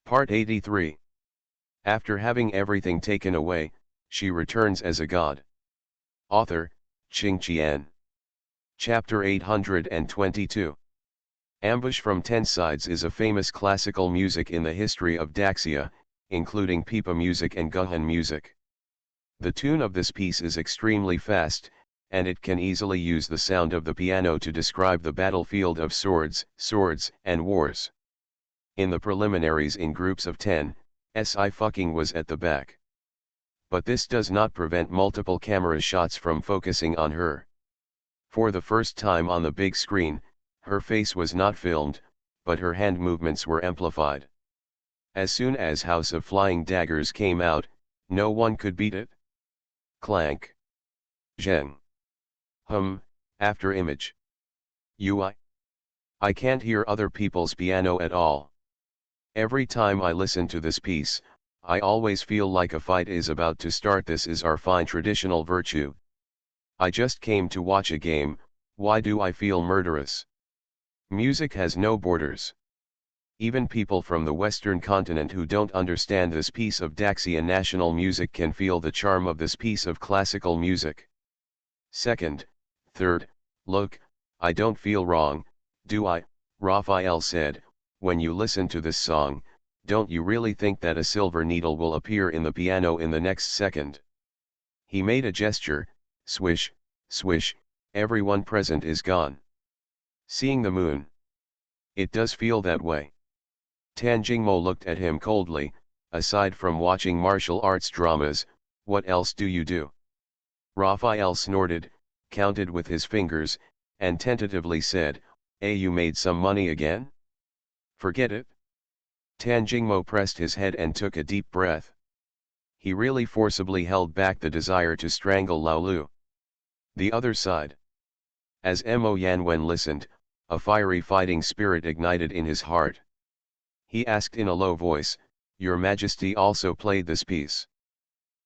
Part 83. After having everything taken away, she returns as a god. Author, Qing Qian. Chapter 822. Ambush from 10 Sides is a famous classical music in the history of Daxia, including pipa music and Guhan music. The tune of this piece is extremely fast, and it can easily use the sound of the piano to describe the battlefield of swords, and wars. In the preliminaries in groups of 10, Sci-fi was at the back. But this does not prevent multiple camera shots from focusing on her. For the first time on the big screen, her face was not filmed, but her hand movements were amplified. As soon as House of Flying Daggers came out, no one could beat it. Clank. Zheng. After image. UI. I can't hear other people's piano at all. Every time I listen to this piece, I always feel like a fight is about to start. This is our fine traditional virtue. I just came to watch a game, why do I feel murderous? Music has no borders. Even people from the Western continent who don't understand this piece of Daxian national music can feel the charm of this piece of classical music. Second, third, look, I don't feel wrong, do I? Raphael said, when you listen to this song, don't you really think that a silver needle will appear in the piano in the next second? He made a gesture, swish, swish, everyone present is gone. Seeing the moon. It does feel that way. Tan Jingmo looked at him coldly, aside from watching martial arts dramas, what else do you do? Raphael snorted, counted with his fingers, and tentatively said, you made some money again? Forget it. Tan Jingmo pressed his head and took a deep breath. He really forcibly held back the desire to strangle Lao Lu. The other side. As Mo Yanwen listened, a fiery fighting spirit ignited in his heart. He asked in a low voice, Your Majesty also played this piece.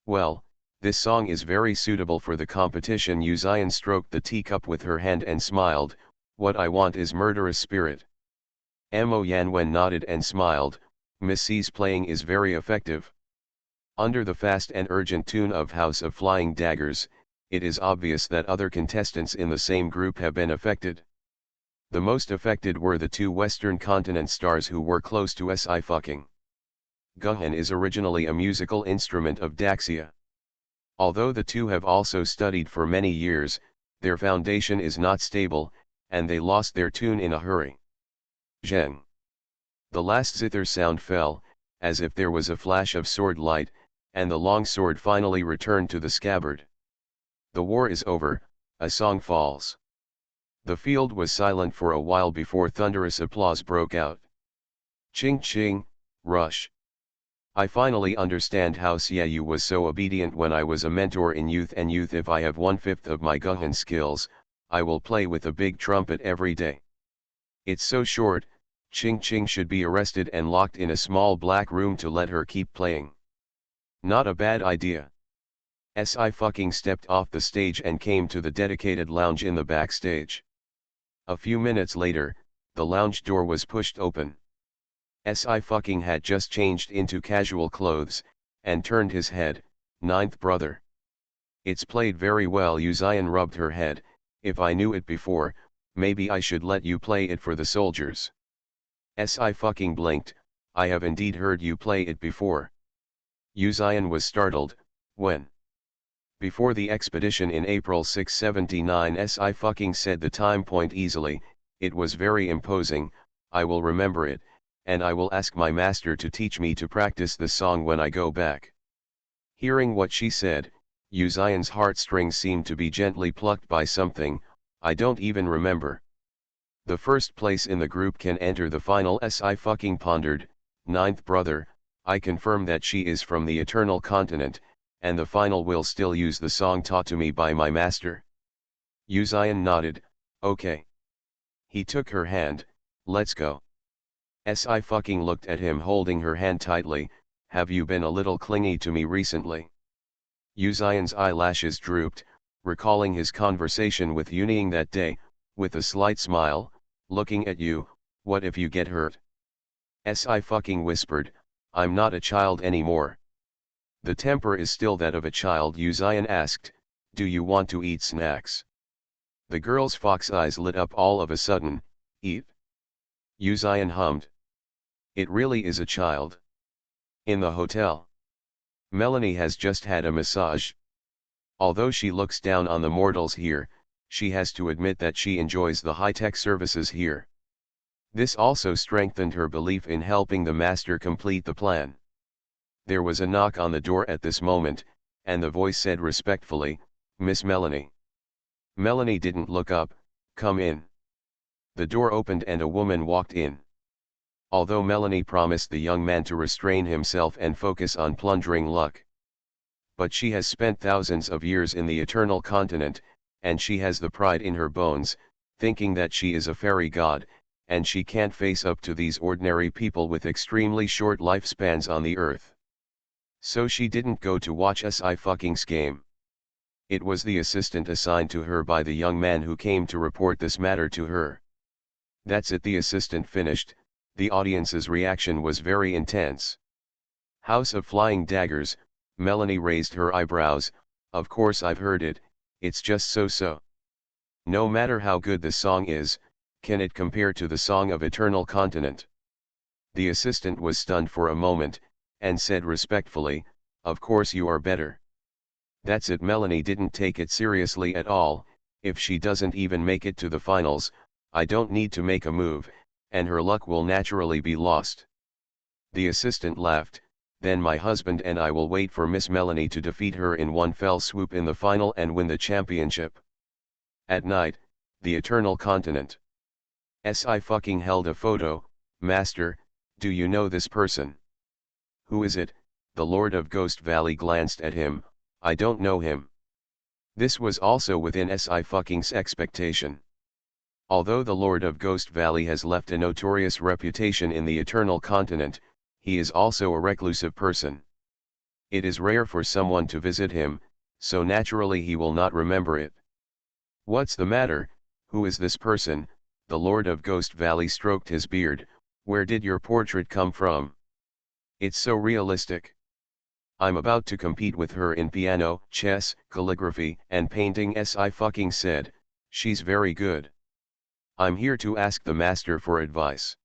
Well, this song is very suitable for the competition. Yu Xian stroked the teacup with her hand and smiled, what I want is murderous spirit. Mo Yanwen nodded and smiled, Miss C's playing is very effective. Under the fast and urgent tune of House of Flying Daggers, it is obvious that other contestants in the same group have been affected. The most affected were the two Western continent stars who were close to Sci-fi. Guhan is originally a musical instrument of Daxia. Although the two have also studied for many years, their foundation is not stable, and they lost their tune in a hurry. Zheng. The last zither sound fell, as if there was a flash of sword light, and the long sword finally returned to the scabbard. The war is over, a song falls. The field was silent for a while before thunderous applause broke out. Ching ching, rush. I finally understand how Xiaoyu was so obedient when I was a mentor in youth. If I have 1/5 of my Guhan skills, I will play with a big trumpet every day. It's so short, Ching Ching should be arrested and locked in a small black room to let her keep playing. Not a bad idea. Sci-fi stepped off the stage and came to the dedicated lounge in the backstage. A few minutes later, the lounge door was pushed open. Sci-fi had just changed into casual clothes, and turned his head, ninth brother. It's played very well. Yu Xian rubbed her head, if I knew it before, maybe I should let you play it for the soldiers. Sci-fi blinked, I have indeed heard you play it before. Yu Xian was startled, when? Before the expedition in April 679. Sci-fi said the time point easily, it was very imposing, I will remember it, and I will ask my master to teach me to practice the song when I go back. Hearing what she said, Yu Xian's heartstrings seemed to be gently plucked by something, I don't even remember. The first place in the group can enter the final. Sci-fi pondered, ninth brother, I confirm that she is from the eternal continent, and the final will still use the song taught to me by my master. Yu Xian nodded, okay. He took her hand, let's go. Sci-fi looked at him holding her hand tightly, have you been a little clingy to me recently? Yu Xian's eyelashes drooped, recalling his conversation with Yuning that day, with a slight smile, looking at you, what if you get hurt? Sci-fi whispered, I'm not a child anymore. The temper is still that of a child. Uzion asked, do you want to eat snacks? The girl's fox eyes lit up all of a sudden. Eat? Uzion hummed. It really is a child. In the hotel. Melanie has just had a massage. Although she looks down on the mortals here, she has to admit that she enjoys the high-tech services here. This also strengthened her belief in helping the master complete the plan. There was a knock on the door at this moment, and the voice said respectfully, Miss Melanie. Melanie didn't look up. Come in. The door opened and a woman walked in. Although Melanie promised the young man to restrain himself and focus on plundering luck. But she has spent thousands of years in the eternal continent, and she has the pride in her bones, thinking that she is a fairy god, and she can't face up to these ordinary people with extremely short lifespans on the earth. So she didn't go to watch a Sci-fi game. It was the assistant assigned to her by the young man who came to report this matter to her. That's it, the assistant finished. The audience's reaction was very intense. House of Flying Daggers, Melanie raised her eyebrows. Of course I've heard it, it's just so-so. No matter how good the song is, can it compare to the song of Eternal Continent? The assistant was stunned for a moment, and said respectfully, of course you are better. That's it. Melanie didn't take it seriously at all. If she doesn't even make it to the finals, I don't need to make a move, and her luck will naturally be lost. The assistant laughed, then my husband and I will wait for Miss Melanie to defeat her in one fell swoop in the final and win the championship. At night, the Eternal Continent. Sci-fi held a photo. Master, do you know this person? Who is it? The Lord of Ghost Valley glanced at him. I don't know him. This was also within Sci-fi's expectation. Although the Lord of Ghost Valley has left a notorious reputation in the Eternal Continent, he is also a reclusive person. It is rare for someone to visit him, so naturally he will not remember it. What's the matter? Who is this person? The Lord of Ghost Valley stroked his beard. Where did your portrait come from? It's so realistic. I'm about to compete with her in piano, chess, calligraphy, and painting. Sci-fi said, she's very good. I'm here to ask the master for advice.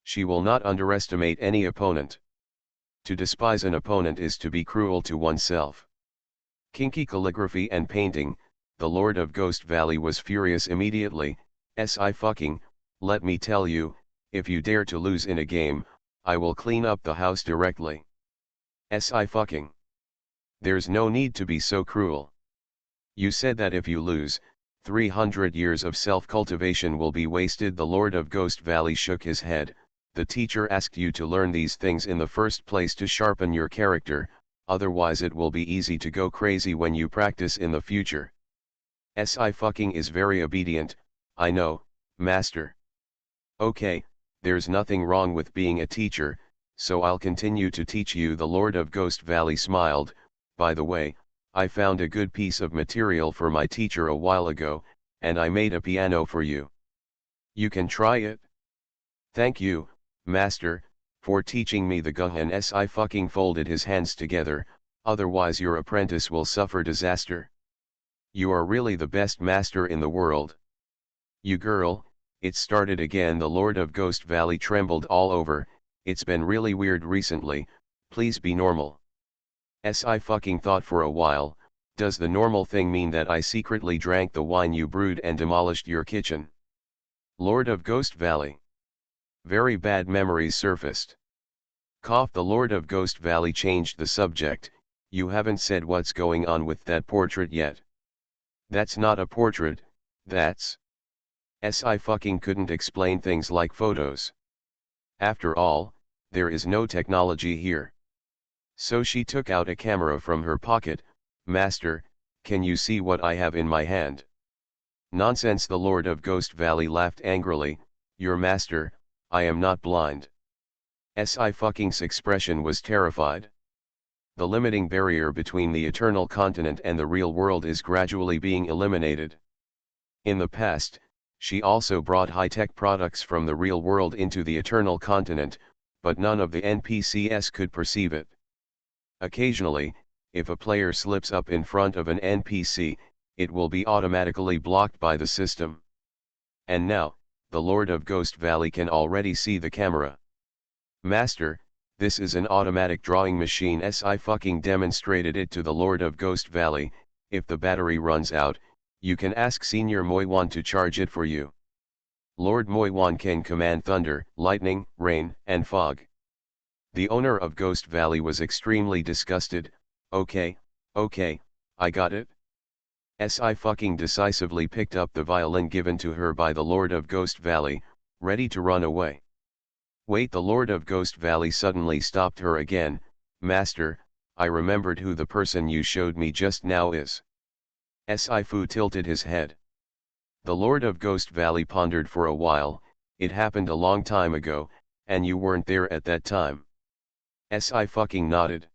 She will not underestimate any opponent. To despise an opponent is to be cruel to oneself. Kinky calligraphy and painting, the Lord of Ghost Valley was furious immediately. Sci-fi, let me tell you, if you dare to lose in a game, I will clean up the house directly. Sci-fi. There's no need to be so cruel. You said that if you lose, 300 years of self-cultivation will be wasted. The Lord of Ghost Valley shook his head. The teacher asked you to learn these things in the first place to sharpen your character, otherwise it will be easy to go crazy when you practice in the future. Sci-fi is very obedient. I know, master. Okay, there's nothing wrong with being a teacher, so I'll continue to teach you. The Lord of Ghost Valley smiled. By the way, I found a good piece of material for my teacher a while ago, and I made a piano for you. You can try it. Thank you, master, for teaching me the Guhan. Sci-fi folded his hands together, otherwise your apprentice will suffer disaster. You are really the best master in the world. You girl, it started again. The Lord of Ghost Valley trembled all over. It's been really weird recently, please be normal. Sci-fi thought for a while. Does the normal thing mean that I secretly drank the wine you brewed and demolished your kitchen? Lord of Ghost Valley. Very bad memories surfaced. Cough. The Lord of Ghost Valley changed the subject. You haven't said what's going on with that portrait yet. That's not a portrait, that's... Sci-fi couldn't explain things like photos. After all, there is no technology here. So she took out a camera from her pocket. Master, can you see what I have in my hand? Nonsense. The Lord of Ghost Valley laughed angrily. Your master, I am not blind. Sci-fi's expression was terrified. The limiting barrier between the Eternal Continent and the real world is gradually being eliminated. In the past, she also brought high-tech products from the real world into the Eternal Continent, but none of the NPCs could perceive it. Occasionally, if a player slips up in front of an NPC, it will be automatically blocked by the system. And now, the Lord of Ghost Valley can already see the camera. Master, this is an automatic drawing machine. I fucking demonstrated it to the Lord of Ghost Valley. If the battery runs out, you can ask Senior Moiwan to charge it for you. Lord Moiwan can command thunder, lightning, rain, and fog. The owner of Ghost Valley was extremely disgusted. Okay, I got it. I fucking decisively picked up the violin given to her by the Lord of Ghost Valley, ready to run away. Wait, the Lord of Ghost Valley suddenly stopped her again. Master, I remembered who the person you showed me just now is. Fu tilted his head. The Lord of Ghost Valley pondered for a while. It happened a long time ago, and you weren't there at that time. I fucking nodded.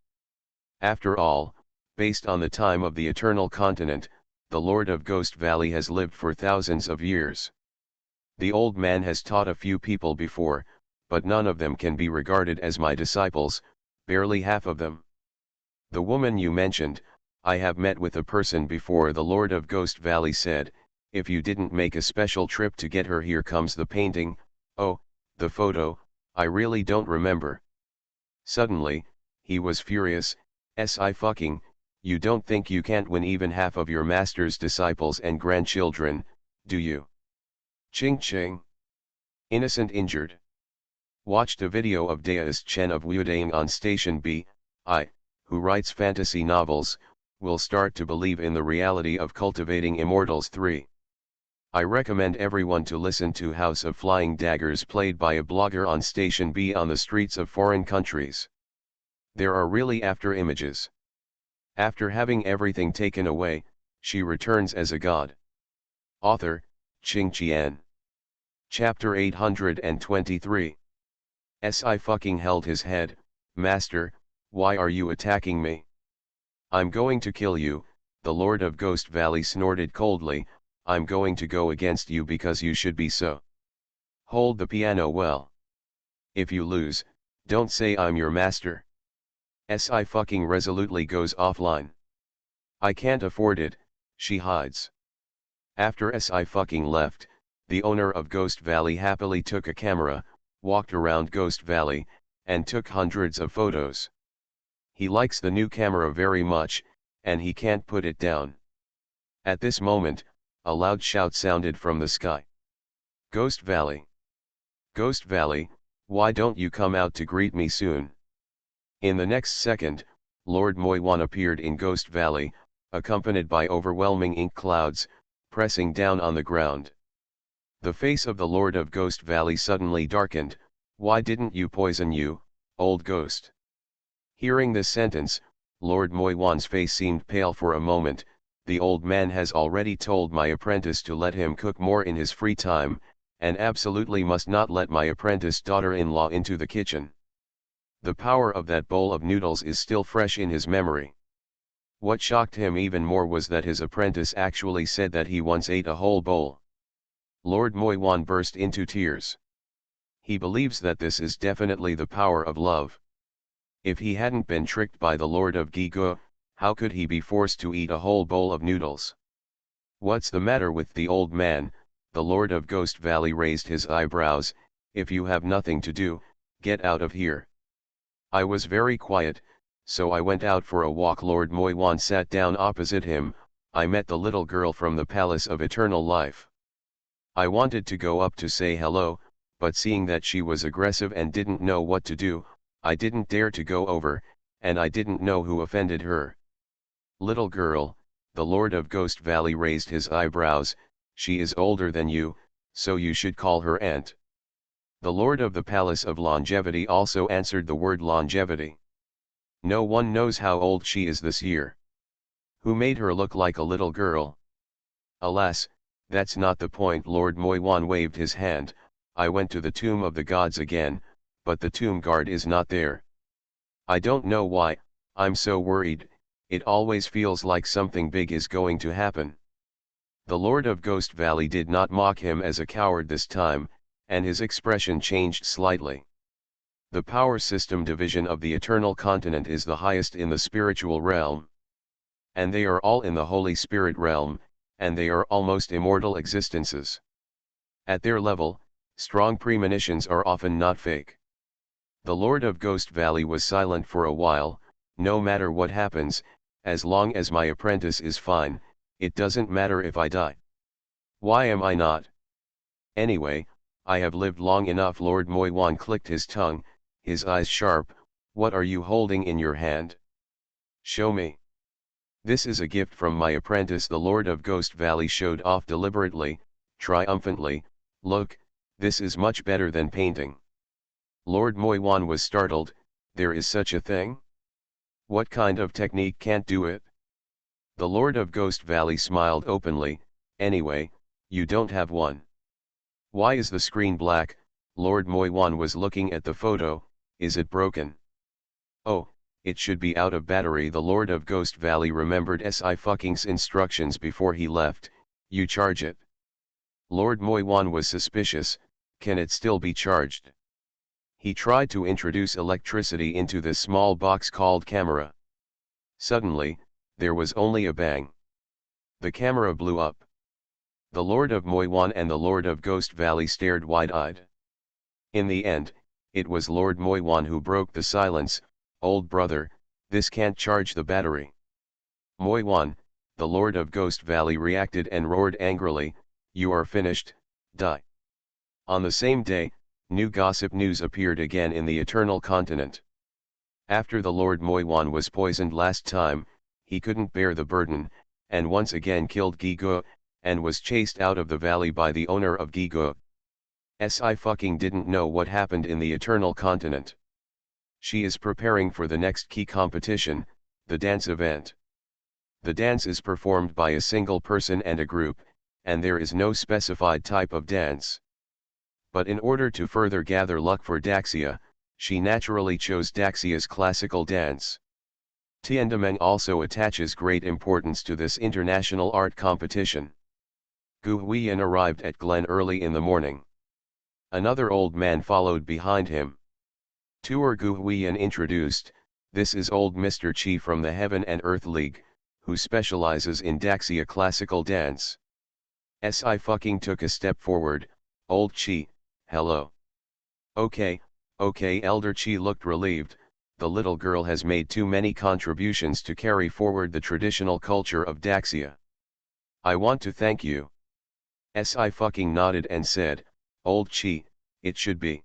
After all, based on the time of the Eternal Continent, the Lord of Ghost Valley has lived for thousands of years. The old man has taught a few people before, but none of them can be regarded as my disciples, barely half of them. The woman you mentioned, I have met with a person before, the Lord of Ghost Valley said. If you didn't make a special trip to get her, here comes the painting. Oh, the photo, I really don't remember. Suddenly, he was furious. I fucking, you don't think you can't win even half of your master's disciples and grandchildren, do you? Ching ching. Innocent injured. Watched a video of Deist Chen of Wudaing on Station B. Who writes fantasy novels, will start to believe in the reality of cultivating immortals 3. I recommend everyone to listen to House of Flying Daggers, played by a blogger on Station B on the streets of foreign countries. There are really after images. After having everything taken away, she returns as a god. Author, Qing Qian. Chapter 823. I fucking held his head. Master, why are you attacking me? I'm going to kill you, the Lord of Ghost Valley snorted coldly. I'm going to go against you because you should be so. Hold the piano well. If you lose, don't say I'm your master. I fucking resolutely goes offline. I can't afford it, she hides. After I fucking left, the owner of Ghost Valley happily took a camera, walked around Ghost Valley, and took hundreds of photos. He likes the new camera very much, and he can't put it down. At this moment, a loud shout sounded from the sky. Ghost Valley! Ghost Valley, why don't you come out to greet me soon? In the next second, Lord Moiwan appeared in Ghost Valley, accompanied by overwhelming ink clouds, pressing down on the ground. The face of the Lord of Ghost Valley suddenly darkened. Why didn't you poison you, old ghost? Hearing this sentence, Lord Moiwan's face seemed pale for a moment. The old man has already told my apprentice to let him cook more in his free time, and absolutely must not let my apprentice daughter-in-law into the kitchen. The power of that bowl of noodles is still fresh in his memory. What shocked him even more was that his apprentice actually said that he once ate a whole bowl. Lord Moiwan burst into tears. He believes that this is definitely the power of love. If he hadn't been tricked by the Lord of Gigo, how could he be forced to eat a whole bowl of noodles? What's the matter with the old man? The Lord of Ghost Valley raised his eyebrows. If you have nothing to do, get out of here. I was very quiet, so I went out for a walk. Lord Moiwan sat down opposite him. I met the little girl from the Palace of Eternal Life. I wanted to go up to say hello, but seeing that she was aggressive and didn't know what to do, I didn't dare to go over, and I didn't know who offended her. Little girl, the Lord of Ghost Valley raised his eyebrows. She is older than you, so you should call her aunt. The Lord of the Palace of Longevity also answered the word longevity. No one knows how old she is this year. Who made her look like a little girl? Alas, that's not the point. Lord Moiwan waved his hand. I went to the tomb of the gods again, but the tomb guard is not there. I don't know why, I'm so worried. It always feels like something big is going to happen. The Lord of Ghost Valley did not mock him as a coward this time, and his expression changed slightly. The power system division of the eternal continent is the highest in the spiritual realm. And they are all in the Holy Spirit realm, and they are almost immortal existences. At their level, strong premonitions are often not fake. The Lord of Ghost Valley was silent for a while. No matter what happens, as long as my apprentice is fine, it doesn't matter if I die. Why am I not? Anyway, I have lived long enough. Lord Moiwan clicked his tongue, his eyes sharp. What are you holding in your hand? Show me. This is a gift from my apprentice. The Lord of Ghost Valley showed off deliberately, triumphantly. Look, this is much better than painting. Lord Moiwan was startled. There is such a thing? What kind of technique can't do it? The Lord of Ghost Valley smiled openly. Anyway, you don't have one. Why is the screen black? Lord Moiwan was looking at the photo. Is it broken? Oh, it should be out of battery. The Lord of Ghost Valley remembered Sci-fi's instructions before he left. You charge it. Lord Moiwan was suspicious. Can it still be charged? He tried to introduce electricity into this small box called camera. Suddenly, there was only a bang. The camera blew up. The Lord of Moiwan and the Lord of Ghost Valley stared wide-eyed. In the end, it was Lord Moiwan who broke the silence. Old brother, this can't charge the battery. Moiwan, the Lord of Ghost Valley reacted and roared angrily, you are finished, die. On the same day, new gossip news appeared again in the Eternal Continent. After the Lord Moiwan was poisoned last time, he couldn't bear the burden, and once again killed Gigo, and was chased out of the valley by the owner of Gigo. Sci-fi didn't know what happened in the Eternal Continent. She is preparing for the next key competition, the dance event. The dance is performed by a single person and a group, and there is no specified type of dance. But in order to further gather luck for Daxia, she naturally chose Daxia's classical dance. Tiandameng also attaches great importance to this international art competition. Gu Huiyan arrived at Glen early in the morning. Another old man followed behind him. Tour Gu Huiyan introduced, this is old Mr. Chi from the Heaven and Earth League, who specializes in Daxia classical dance. Sci took a step forward, old Chi, hello. Okay, Elder Chi looked relieved. The little girl has made too many contributions to carry forward the traditional culture of Daxia. I want to thank you. Sci nodded and said, old Chi, it should be.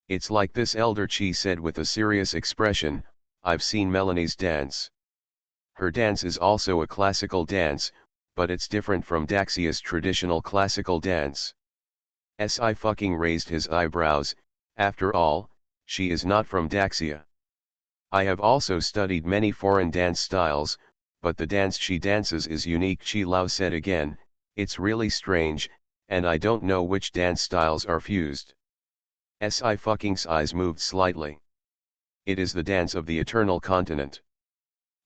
It's like this, Elder Chi said with a serious expression, I've seen Melanie's dance. Her dance is also a classical dance, but it's different from Daxia's traditional classical dance. Sci raised his eyebrows. After all, she is not from Daxia. I have also studied many foreign dance styles, but the dance she dances is unique. Chi Lao said again, it's really strange, and I don't know which dance styles are fused. Sci's eyes moved slightly. It is the dance of the Eternal Continent.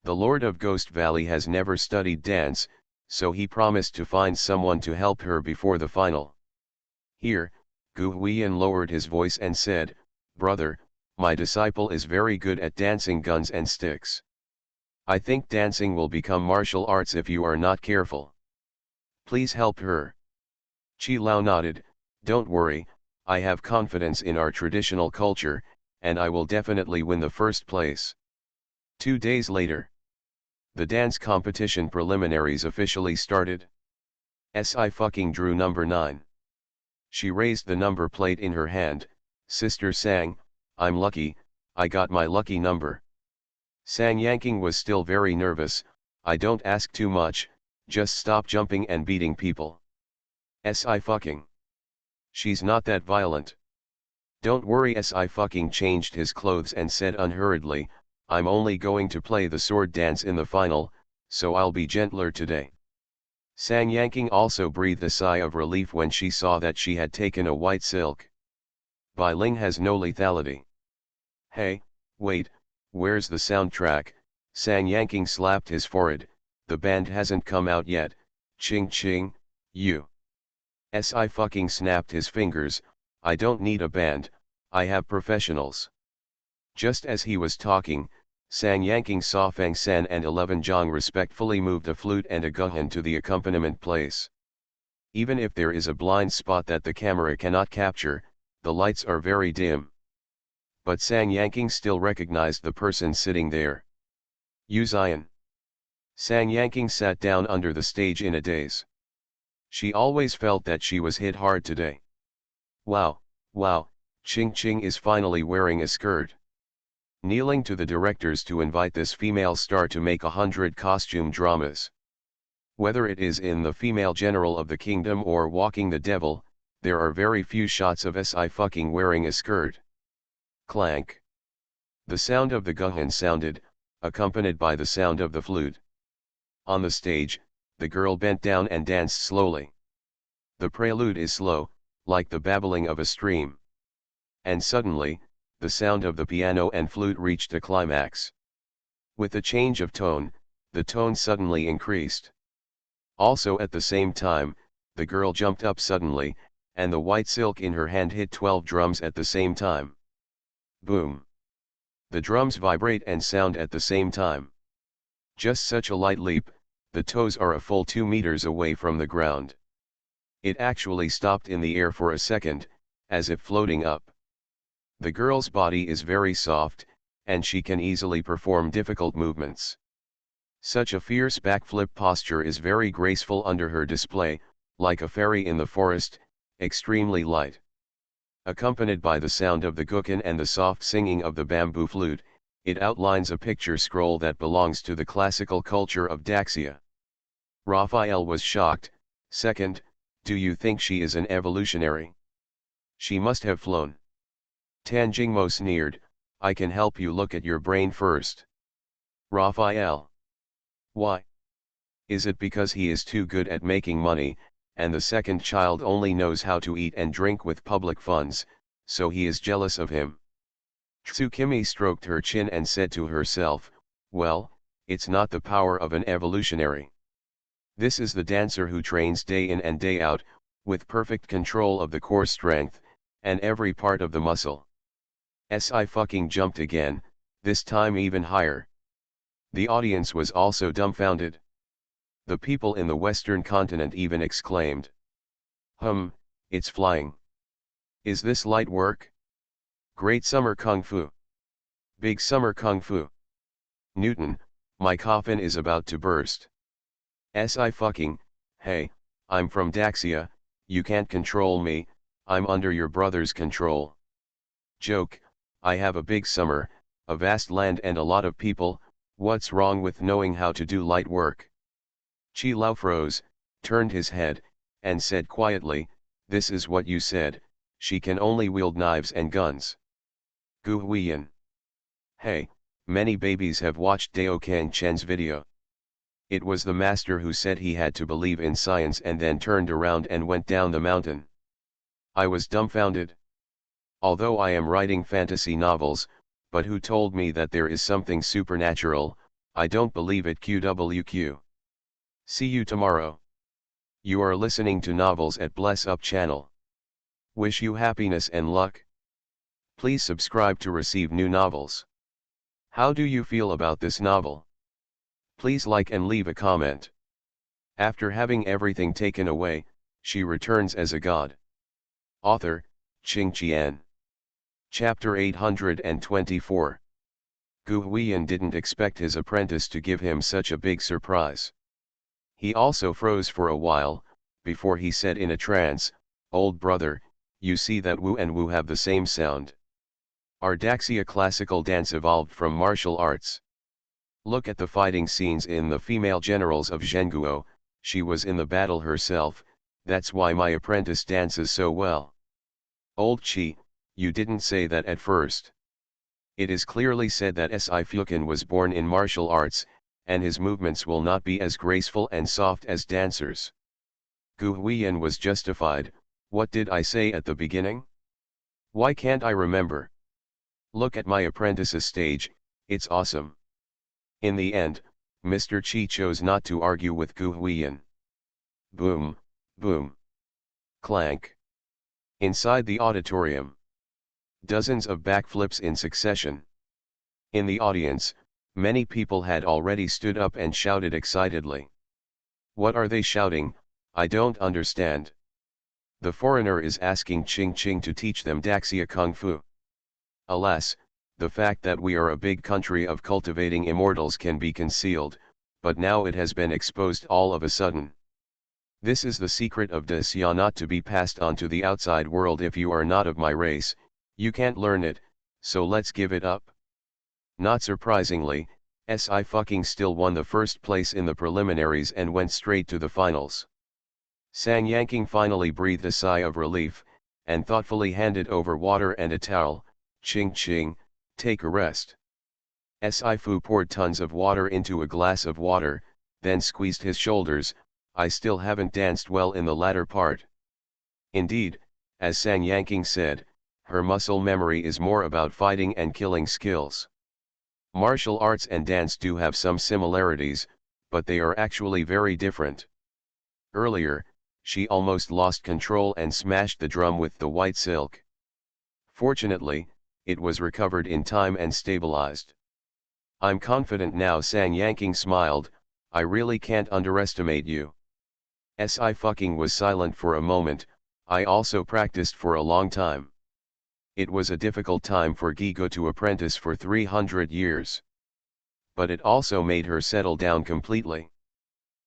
The Lord of Ghost Valley has never studied dance, so he promised to find someone to help her before the final. Here, Gu Huiyan lowered his voice and said, brother, my disciple is very good at dancing guns and sticks. I think dancing will become martial arts if you are not careful. Please help her. Chi Lao nodded, don't worry, I have confidence in our traditional culture, and I will definitely win the first place. 2 days later, the dance competition preliminaries officially started. Sci drew number 9. She raised the number plate in her hand. Sister Sang, I'm lucky, I got my lucky number. Sang Yanking was still very nervous. I don't ask too much, just stop jumping and beating people. Sci. She's not that violent. Don't worry. Sci changed his clothes and said unhurriedly, I'm only going to play the sword dance in the final, so I'll be gentler today. Sang Yanking also breathed a sigh of relief when she saw that she had taken a white silk. Bai Ling has no lethality. Hey, wait, where's the soundtrack? Sang Yanking slapped his forehead, the band hasn't come out yet, ching ching, you. Sci snapped his fingers, I don't need a band, I have professionals. Just as he was talking, Sang Yanking saw Feng San and 11 Zhang respectfully moved a flute and a guhan to the accompaniment place. Even if there is a blind spot that the camera cannot capture, the lights are very dim. But Sang Yanking still recognized the person sitting there. Yu Zion. Sang Yanking sat down under the stage in a daze. She always felt that she was hit hard today. Wow, wow, Ching Ching is finally wearing a skirt. Kneeling to the directors to invite this female star to make 100 costume dramas. Whether it is in The Female General of the Kingdom or Walking the Devil, there are very few shots of Si fucking wearing a skirt. Clank. The sound of the guhan sounded, accompanied by the sound of the flute. On the stage, the girl bent down and danced slowly. The prelude is slow, like the babbling of a stream. And suddenly, the sound of the piano and flute reached a climax. With a change of tone, the tone suddenly increased. Also at the same time, the girl jumped up suddenly, and the white silk in her hand hit 12 drums at the same time. Boom! The drums vibrate and sound at the same time. Just such a light leap, the toes are a full 2 meters away from the ground. It actually stopped in the air for a second, as if floating up. The girl's body is very soft, and she can easily perform difficult movements. Such a fierce backflip posture is very graceful under her display, like a fairy in the forest, extremely light. Accompanied by the sound of the gukan and the soft singing of the bamboo flute, it outlines a picture scroll that belongs to the classical culture of Daxia. Raphael was shocked. Second, do you think she is an evolutionary? She must have flown. Tan Jingmo sneered, I can help you look at your brain first. Raphael. Why? Is it because he is too good at making money, and the second child only knows how to eat and drink with public funds, so he is jealous of him? Tsukimi stroked her chin and said to herself, well, it's not the power of an evolutionary. This is the dancer who trains day in and day out, with perfect control of the core strength, and every part of the muscle. Si fucking jumped again, this time even higher. The audience was also dumbfounded. The people in the Western continent even exclaimed. It's flying. Is this light work? Great summer kung fu. Big summer kung fu. Newton, my coffin is about to burst. Si fucking, hey, I'm from Daxia, you can't control me, I'm under your brother's control. Joke, I have a big summer, a vast land and a lot of people, what's wrong with knowing how to do light work? Chi Lao froze, turned his head, and said quietly, this is what you said, she can only wield knives and guns. Gu Huiyan. Hey, many babies have watched Dao Kang Chen's video. It was the master who said he had to believe in science and then turned around and went down the mountain. I was dumbfounded. Although I am writing fantasy novels, but who told me that there is something supernatural, I don't believe it. QWQ. See you tomorrow. You are listening to Novels at Bless Up channel. Wish you happiness and luck. Please subscribe to receive new novels. How do you feel about this novel? Please like and leave a comment. After having everything taken away, she returns as a god. Author, Qing Qian. Chapter 824. Gu Huiyan didn't expect his apprentice to give him such a big surprise. He also froze for a while, before he said in a trance, old brother, you see that Wu and Wu have the same sound. Our Daxia classical dance evolved from martial arts. Look at the fighting scenes in The Female Generals of Zhenguo, she was in the battle herself, that's why my apprentice dances so well. Old Chi, you didn't say that at first. It is clearly said that Si Fukin was born in martial arts, and his movements will not be as graceful and soft as dancers. Gu Huiyan was justified. What did I say at the beginning? Why can't I remember? Look at my apprentice's stage, it's awesome. In the end, Mr. Chi chose not to argue with Gu Huiyan. Boom, boom. Clank. Inside the auditorium. Dozens of backflips in succession. In the audience, many people had already stood up and shouted excitedly. What are they shouting? I don't understand. The foreigner is asking Ching Ching to teach them Daxia Kung Fu. Alas, the fact that we are a big country of cultivating immortals can be concealed, but now it has been exposed all of a sudden. This is the secret of Daxia, not to be passed on to the outside world. If you are not of my race, you can't learn it, so let's give it up. Not surprisingly, Sci-fi still won the first place in the preliminaries and went straight to the finals. Sang Yanking finally breathed a sigh of relief, and thoughtfully handed over water and a towel. Ching Ching, take a rest. Sci-Fu poured tons of water into a glass of water, then squeezed his shoulders. I still haven't danced well in the latter part. Indeed, as Sang Yanking said, her muscle memory is more about fighting and killing skills. Martial arts and dance do have some similarities, but they are actually very different. Earlier, she almost lost control and smashed the drum with the white silk. Fortunately, it was recovered in time and stabilized. I'm confident now. Sang Yanking smiled. I really can't underestimate you. Sci-fi was silent for a moment. I also practiced for a long time. It was a difficult time for Gigo to apprentice for 300 years. But it also made her settle down completely.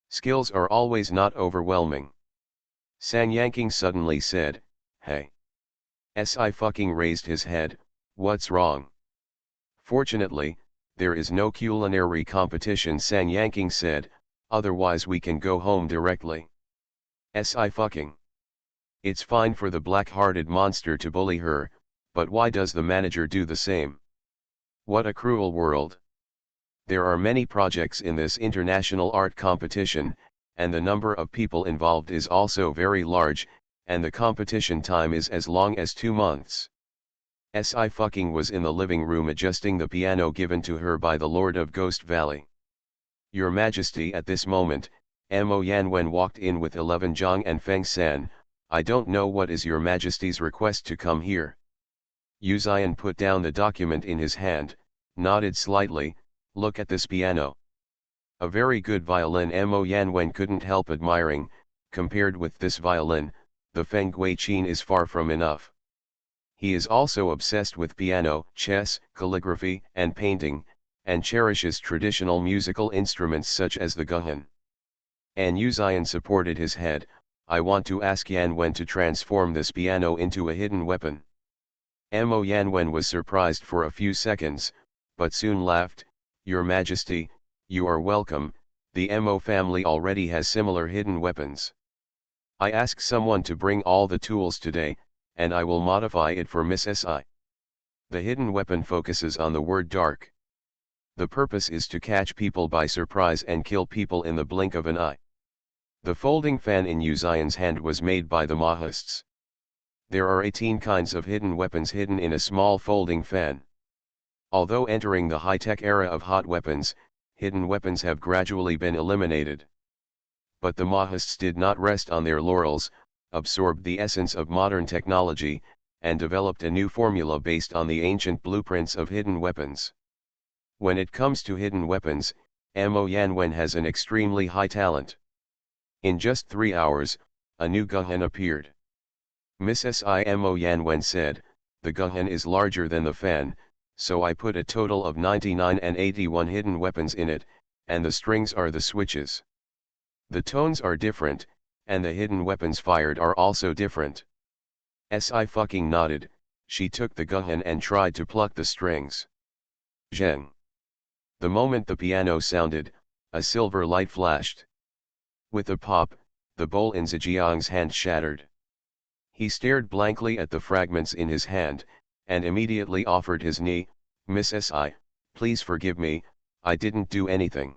Skills are always not overwhelming. Sang Yanking suddenly said, hey. Sci-fi raised his head. What's wrong? Fortunately, there is no culinary competition, Sang Yanking said, otherwise we can go home directly. Sci-fi. It's fine for the black-hearted monster to bully her, but why does the manager do the same? What a cruel world. There are many projects in this international art competition, and the number of people involved is also very large, and the competition time is as long as 2 months. Sci-fi was in the living room adjusting the piano given to her by the Lord of Ghost Valley. Your Majesty, at this moment, Mo Yanwen walked in with 11 Zhang and Feng San. I don't know what is your Majesty's request to come here. Yu Zian put down the document in his hand, nodded slightly. Look at this piano. A very good violin, Mo Yanwen couldn't help admiring. Compared with this violin, the Feng Guiqin is far from enough. He is also obsessed with piano, chess, calligraphy, and painting, and cherishes traditional musical instruments such as the guhan. And Yu Zian supported his head. I want to ask Yanwen to transform this piano into a hidden weapon. Mo Yanwen was surprised for a few seconds, but soon laughed. Your Majesty, you are welcome. The Mo family already has similar hidden weapons. I ask someone to bring all the tools today, and I will modify it for Miss Si. The hidden weapon focuses on the word dark. The purpose is to catch people by surprise and kill people in the blink of an eye. The folding fan in Yu Zian's hand was made by the Mahists. There are 18 kinds of hidden weapons hidden in a small folding fan. Although entering the high-tech era of hot weapons, hidden weapons have gradually been eliminated. But the Mahists did not rest on their laurels, absorbed the essence of modern technology, and developed a new formula based on the ancient blueprints of hidden weapons. When it comes to hidden weapons, Mo Yanwen has an extremely high talent. In just 3 hours, a new guhan appeared. Miss Mo Yanwen said, the guhan is larger than the fan, so I put a total of 99 and 81 hidden weapons in it, and the strings are the switches. The tones are different, and the hidden weapons fired are also different. Sci-fi nodded. She took the guhan and tried to pluck the strings. Zheng. The moment the piano sounded, a silver light flashed. With a pop, the bowl in Zhejiang's hand shattered. He stared blankly at the fragments in his hand, and immediately offered his knee. Miss Si, please forgive me, I didn't do anything.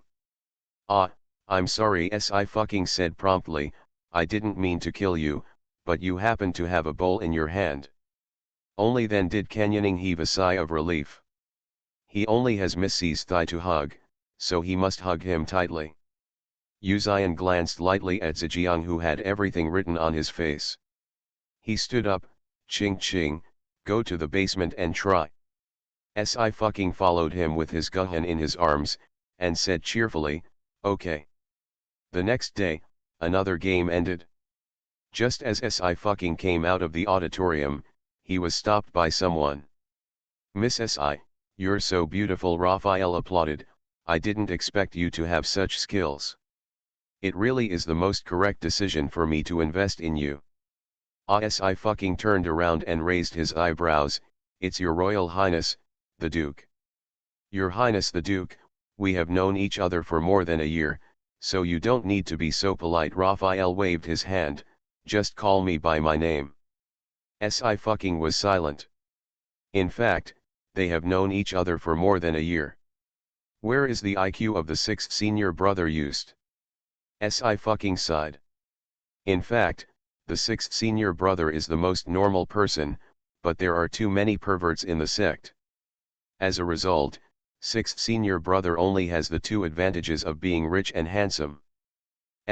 Ah, I'm sorry, Sci-fi said promptly, I didn't mean to kill you, but you happened to have a bowl in your hand. Only then did Canyoning heave a sigh of relief. He only has Miss C's thigh to hug, so he must hug him tightly. Yu Zian glanced lightly at Zhejiang, who had everything written on his face. He stood up. Ching Ching, Go to the basement and try. Si fucking followed him with his gun in his arms, and said cheerfully, okay. The next day, another game ended. Just as Si fucking came out of the auditorium, he was stopped by someone. Miss Si, you're so beautiful, Raphael applauded. I didn't expect you to have such skills. It really is the most correct decision for me to invest in you. Si fucking turned around and raised his eyebrows. It's your Royal Highness, the Duke. Your Highness the Duke, we have known each other for more than a year, so you don't need to be so polite. Raphael waved his hand. Just call me by my name. Si fucking was silent. In fact, they have known each other for more than a year. Where is the IQ of the sixth senior brother used? Si fucking sighed. In fact, the sixth senior brother is the most normal person, but there are too many perverts in the sect. As a result, sixth senior brother only has the two advantages of being rich and handsome.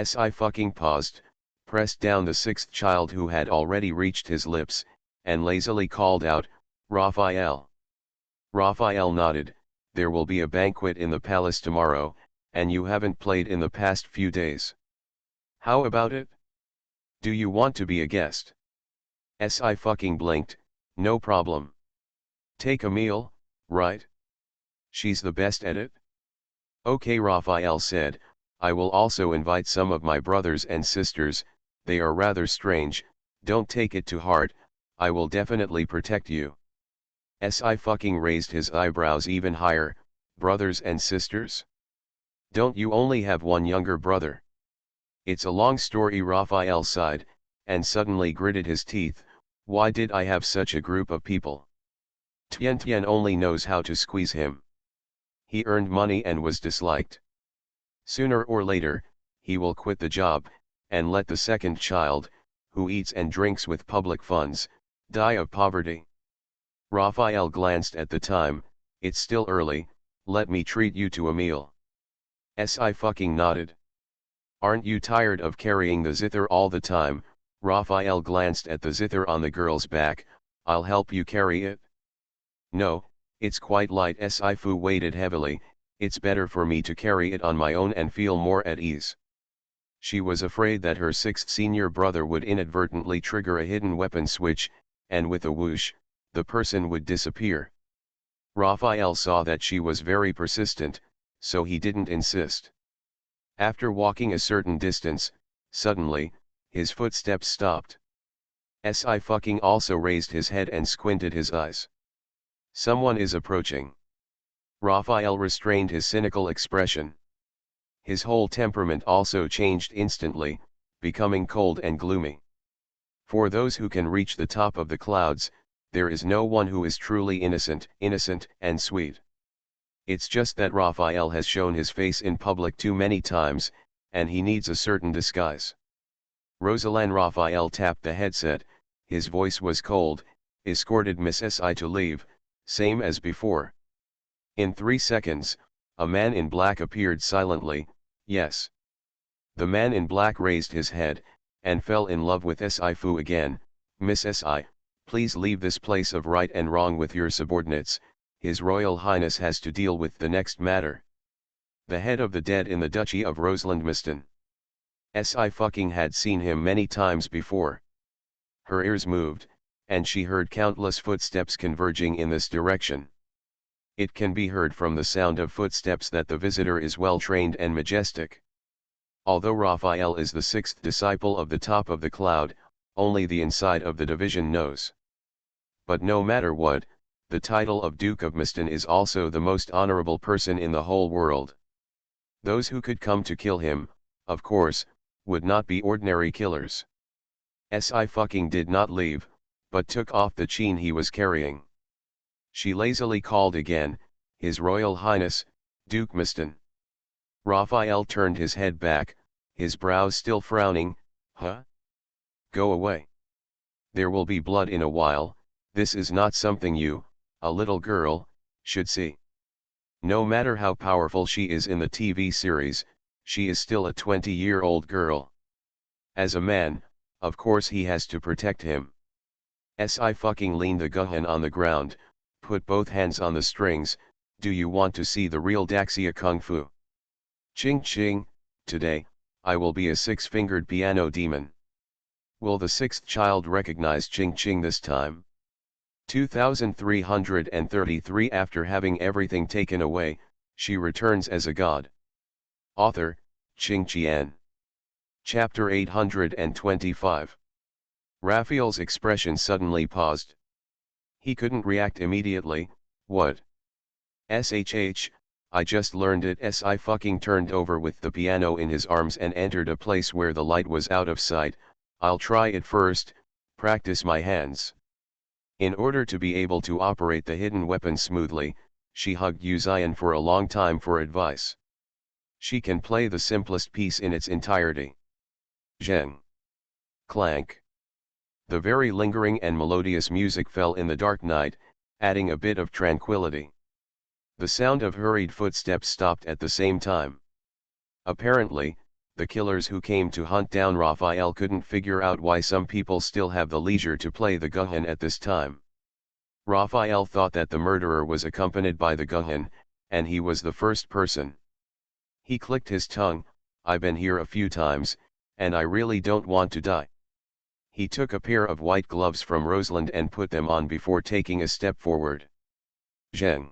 Si fucking paused, pressed down the sixth child who had already reached his lips, and lazily called out, Raphael. Raphael nodded. There will be a banquet in the palace tomorrow, and you haven't played in the past few days. How about it? Do you want to be a guest? Si fucking blinked. No problem. Take a meal, right? She's the best at it? Okay, Raphael said, I will also invite some of my brothers and sisters. They are rather strange, don't take it to heart, I will definitely protect you. Si fucking raised his eyebrows even higher. Brothers and sisters? Don't you only have one younger brother? It's a long story. Raphael sighed, and suddenly gritted his teeth. Why did I have such a group of people? Tian Tian only knows how to squeeze him. He earned money and was disliked. Sooner or later, he will quit the job, and let the second child, who eats and drinks with public funds, die of poverty. Raphael glanced at the time. It's still early, let me treat you to a meal. Si fucking nodded. Aren't you tired of carrying the zither all the time? Raphael glanced at the zither on the girl's back. I'll help you carry it. No, it's quite light. Si fu weighted heavily. It's better for me to carry it on my own and feel more at ease. She was afraid that her sixth senior brother would inadvertently trigger a hidden weapon switch, and with a whoosh, the person would disappear. Raphael saw that she was very persistent, so he didn't insist. After walking a certain distance, suddenly, his footsteps stopped. Si fucking also raised his head and squinted his eyes. Someone is approaching. Raphael restrained his cynical expression. His whole temperament also changed instantly, becoming cold and gloomy. For those who can reach the top of the clouds, there is no one who is truly innocent and sweet. It's just that Raphael has shown his face in public too many times, and he needs a certain disguise. Rosalind. Raphael tapped the headset, his voice was cold, escorted Miss Si to leave, same as before. In 3 seconds, a man in black appeared silently. Yes. The man in black raised his head, and fell in love with Si fu again. Miss Si, please leave this place of right and wrong with your subordinates. His Royal Highness has to deal with the next matter. The head of the dead in the Duchy of Roselandmiston. Si fucking had seen him many times before. Her ears moved, and she heard countless footsteps converging in this direction. It can be heard from the sound of footsteps that the visitor is well trained and majestic. Although Raphael is the sixth disciple of the top of the cloud, only the inside of the division knows. But no matter what, the title of Duke of Miston is also the most honorable person in the whole world. Those who could come to kill him, of course, would not be ordinary killers. Si fucking did not leave, but took off the chain he was carrying. She lazily called again, His Royal Highness, Duke Miston. Raphael turned his head back, his brows still frowning. Huh? Go away. There will be blood in a while. This is not something you, a little girl, should see. No matter how powerful she is in the TV series, she is still a 20-year-old girl. As a man, of course he has to protect him. Si lean the guhan on the ground, put both hands on the strings. Do you want to see the real Daxia Kung Fu? Ching ching, today, I will be a six-fingered piano demon. Will the sixth child recognize Ching ching this time? 2333. After having everything taken away, she returns as a god. Author, Ching Qian. Chapter 825. Raphael's expression suddenly paused. He couldn't react immediately. What? SHH, I just learned it. Si turned over with the piano in his arms and entered a place where the light was out of sight. I'll try it first, practice my hands. In order to be able to operate the hidden weapon smoothly, she hugged Yu Xian for a long time for advice. She can play the simplest piece in its entirety. Zheng. Clank. The very lingering and melodious music fell in the dark night, adding a bit of tranquility. The sound of hurried footsteps stopped at the same time. Apparently, the killers who came to hunt down Raphael couldn't figure out why some people still have the leisure to play the guhan at this time. Raphael thought that the murderer was accompanied by the guhan, and he was the first person. He clicked his tongue. I've been here a few times, and I really don't want to die. He took a pair of white gloves from Rosalind and put them on before taking a step forward. Zheng.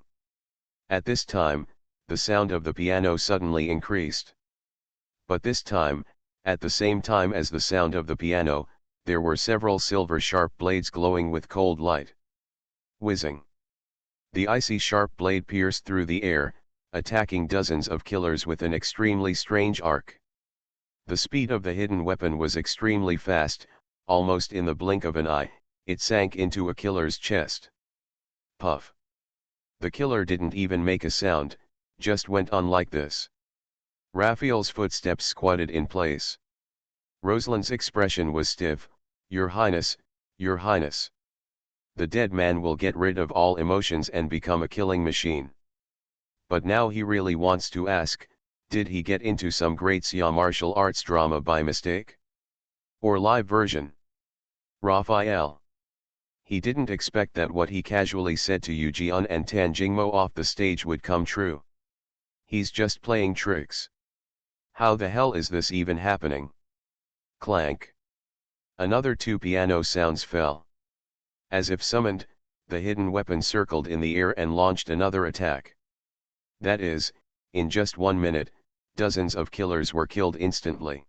At this time, the sound of the piano suddenly increased. But this time, at the same time as the sound of the piano, there were several silver sharp blades glowing with cold light. Whizzing. The icy sharp blade pierced through the air, attacking dozens of killers with an extremely strange arc. The speed of the hidden weapon was extremely fast. Almost in the blink of an eye, it sank into a killer's chest. Puff. The killer didn't even make a sound, just went on like this. Raphael's footsteps squatted in place. Rosalind's expression was stiff. Your Highness, Your Highness. The dead man will get rid of all emotions and become a killing machine. But now he really wants to ask, did he get into some great Xia martial arts drama by mistake? Or live version? Raphael. He didn't expect that what he casually said to Yu Jian and Tan Jingmo off the stage would come true. He's just playing tricks. How the hell is this even happening? Clank. Another two piano sounds fell. As if summoned, the hidden weapon circled in the air and launched another attack. That is, in just 1 minute, dozens of killers were killed instantly.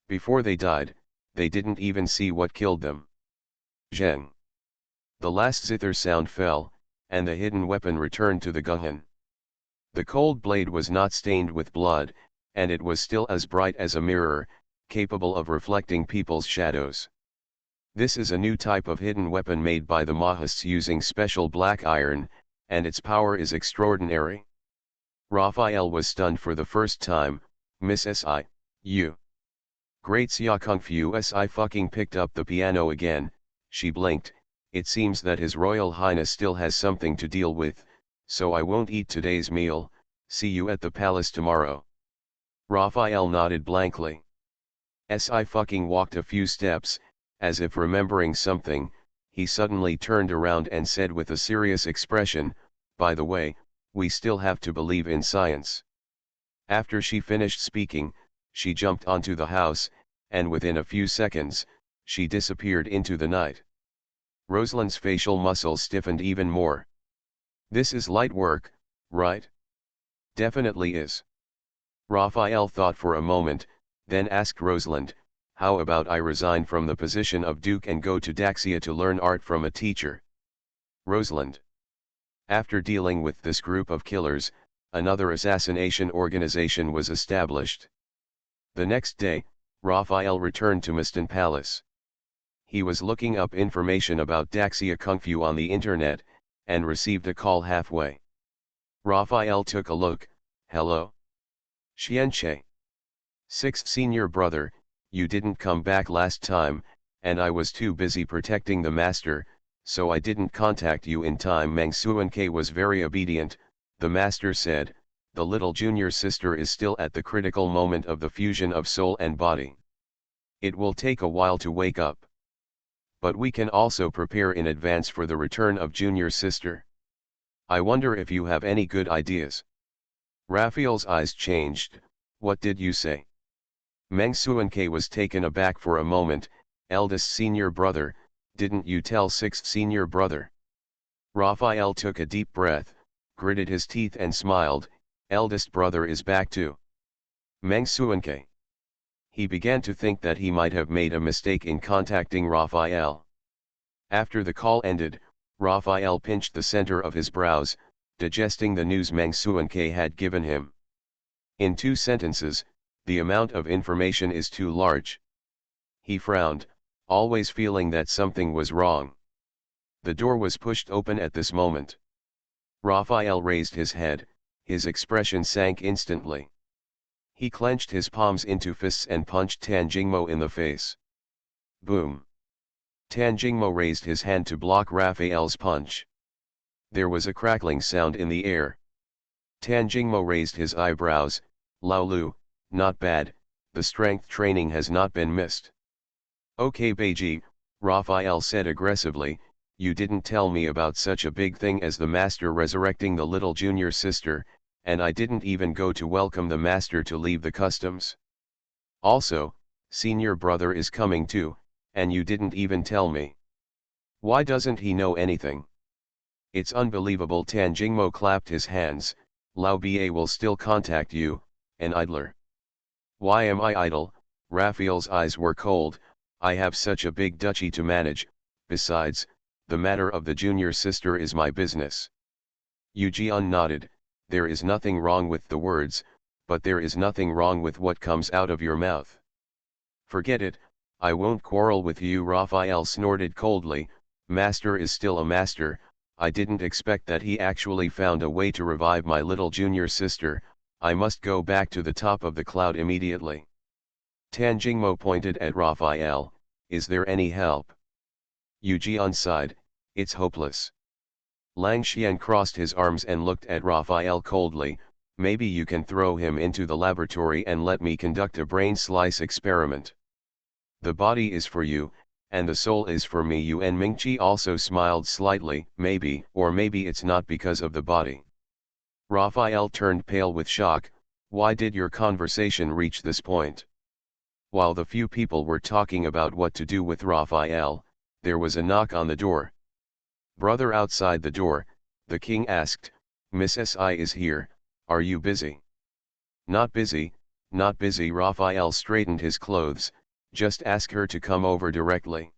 Before they died, they didn't even see what killed them. Zheng. The last zither sound fell, and the hidden weapon returned to the guhan. The cold blade was not stained with blood, and it was still as bright as a mirror, capable of reflecting people's shadows. This is a new type of hidden weapon made by the Mahists using special black iron, and its power is extraordinary. Raphael was stunned for the first time. Miss S.I.U. Great Xia Kung Fu Si picked up the piano again. She blinked. It seems that His Royal Highness still has something to deal with, so I won't eat today's meal. See you at the palace tomorrow. Raphael nodded blankly. Si walked a few steps, as if remembering something. He suddenly turned around and said with a serious expression, by the way, we still have to believe in science. After she finished speaking, she jumped onto the house, and within a few seconds, she disappeared into the night. Rosalind's facial muscles stiffened even more. This is light work, right? Definitely is. Raphael thought for a moment, then asked Rosalind, how about I resign from the position of Duke and go to Daxia to learn art from a teacher? Rosalind. After dealing with this group of killers, another assassination organization was established. The next day, Raphael returned to Miston Palace. He was looking up information about Daxia Kung Fu on the internet, and received a call halfway. Raphael took a look. Hello? Xianche. Sixth senior brother, you didn't come back last time, and I was too busy protecting the master, so I didn't contact you in time. Meng Xuanke was very obedient. The master said, the little junior sister is still at the critical moment of the fusion of soul and body. It will take a while to wake up. But we can also prepare in advance for the return of junior sister. I wonder if you have any good ideas. Raphael's eyes changed. What did you say? Meng Suanke was taken aback for a moment. Eldest senior brother, didn't you tell sixth senior brother? Raphael took a deep breath, gritted his teeth and smiled. Eldest brother is back too. Meng Suanke. He began to think that he might have made a mistake in contacting Raphael. After the call ended, Raphael pinched the center of his brows, digesting the news Meng Suanke had given him. In 2 sentences, the amount of information is too large. He frowned, always feeling that something was wrong. The door was pushed open at this moment. Raphael raised his head, his expression sank instantly. He clenched his palms into fists and punched Tan Jingmo in the face. Boom! Tan Jingmo raised his hand to block Raphael's punch. There was a crackling sound in the air. Tan Jingmo raised his eyebrows. Lao Lu, not bad, the strength training has not been missed. Okay Beiji, Raphael said aggressively, you didn't tell me about such a big thing as the master resurrecting the little junior sister, and I didn't even go to welcome the master to leave the customs. Also, senior brother is coming too, and you didn't even tell me. Why doesn't he know anything? It's unbelievable. Tan Jingmo clapped his hands. Lao Ba will still contact you, an idler. Why am I idle? Raphael's eyes were cold. I have such a big duchy to manage. Besides, the matter of the junior sister is my business. Yu Jian nodded. There is nothing wrong with the words, but there is nothing wrong with what comes out of your mouth. Forget it, I won't quarrel with you. Raphael snorted coldly. Master is still a master. I didn't expect that he actually found a way to revive my little junior sister. I must go back to the top of the cloud immediately. Tan Jingmo pointed at Raphael. Is there any help? Yu Jian sighed. It's hopeless. Lang Xian crossed his arms and looked at Raphael coldly. Maybe you can throw him into the laboratory and let me conduct a brain slice experiment. The body is for you, and the soul is for me. Yuan Mingqi also smiled slightly. Maybe, or maybe it's not because of the body. Raphael turned pale with shock. Why did your conversation reach this point? While the few people were talking about what to do with Raphael, there was a knock on the door. Brother outside the door, the king asked, Miss Si is here, are you busy? Not busy, not busy. Raphael straightened his clothes, just ask her to come over directly.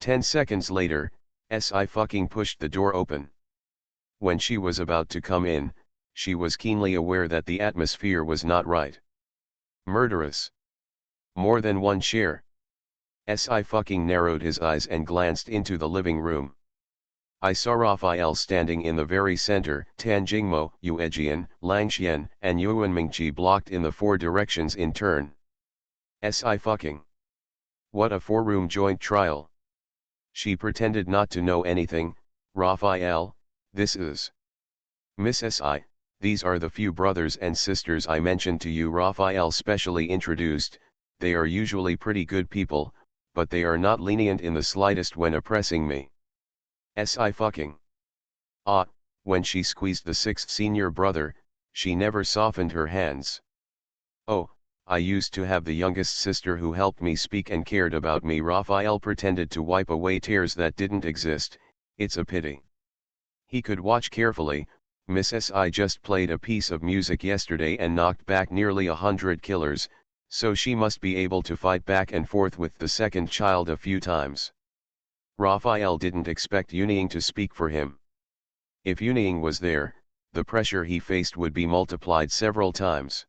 10 seconds later, Si fucking pushed the door open. When she was about to come in, she was keenly aware that the atmosphere was not right. Murderous. More than one share. Si fucking narrowed his eyes and glanced into the living room. I saw Raphael standing in the very center. Tan Jingmo, Yu Ejian, Lang Xian, and Yuan Mingqi blocked in the 4 directions in turn. Si fucking. What a 4-room joint trial. She pretended not to know anything. Raphael, this is Miss Si, these are the few brothers and sisters I mentioned to you. Raphael specially introduced. They are usually pretty good people, but they are not lenient in the slightest when oppressing me. Si fucking. Ah, when she squeezed the 6th senior brother, she never softened her hands. Oh, I used to have the youngest sister who helped me speak and cared about me. Raphael pretended to wipe away tears that didn't exist. It's a pity. He could watch carefully. Miss Si just played a piece of music yesterday and knocked back nearly 100 killers, so she must be able to fight back and forth with the second child a few times. Raphael didn't expect Yuning to speak for him. If Yuning was there, the pressure he faced would be multiplied several times.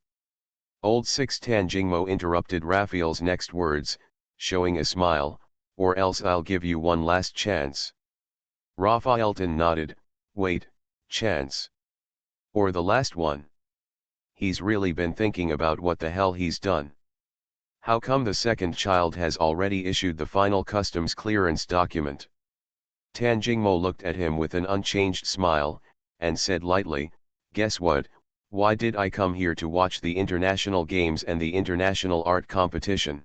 Old 6 Tan Jingmo interrupted Raphael's next words, showing a smile, or else I'll give you one last chance. Raphaelton nodded, wait, chance. Or the last one. He's really been thinking about what the hell he's done. How come the second child has already issued the final customs clearance document? Tan Jingmo looked at him with an unchanged smile, and said lightly, guess what, why did I come here to watch the international games and the international art competition?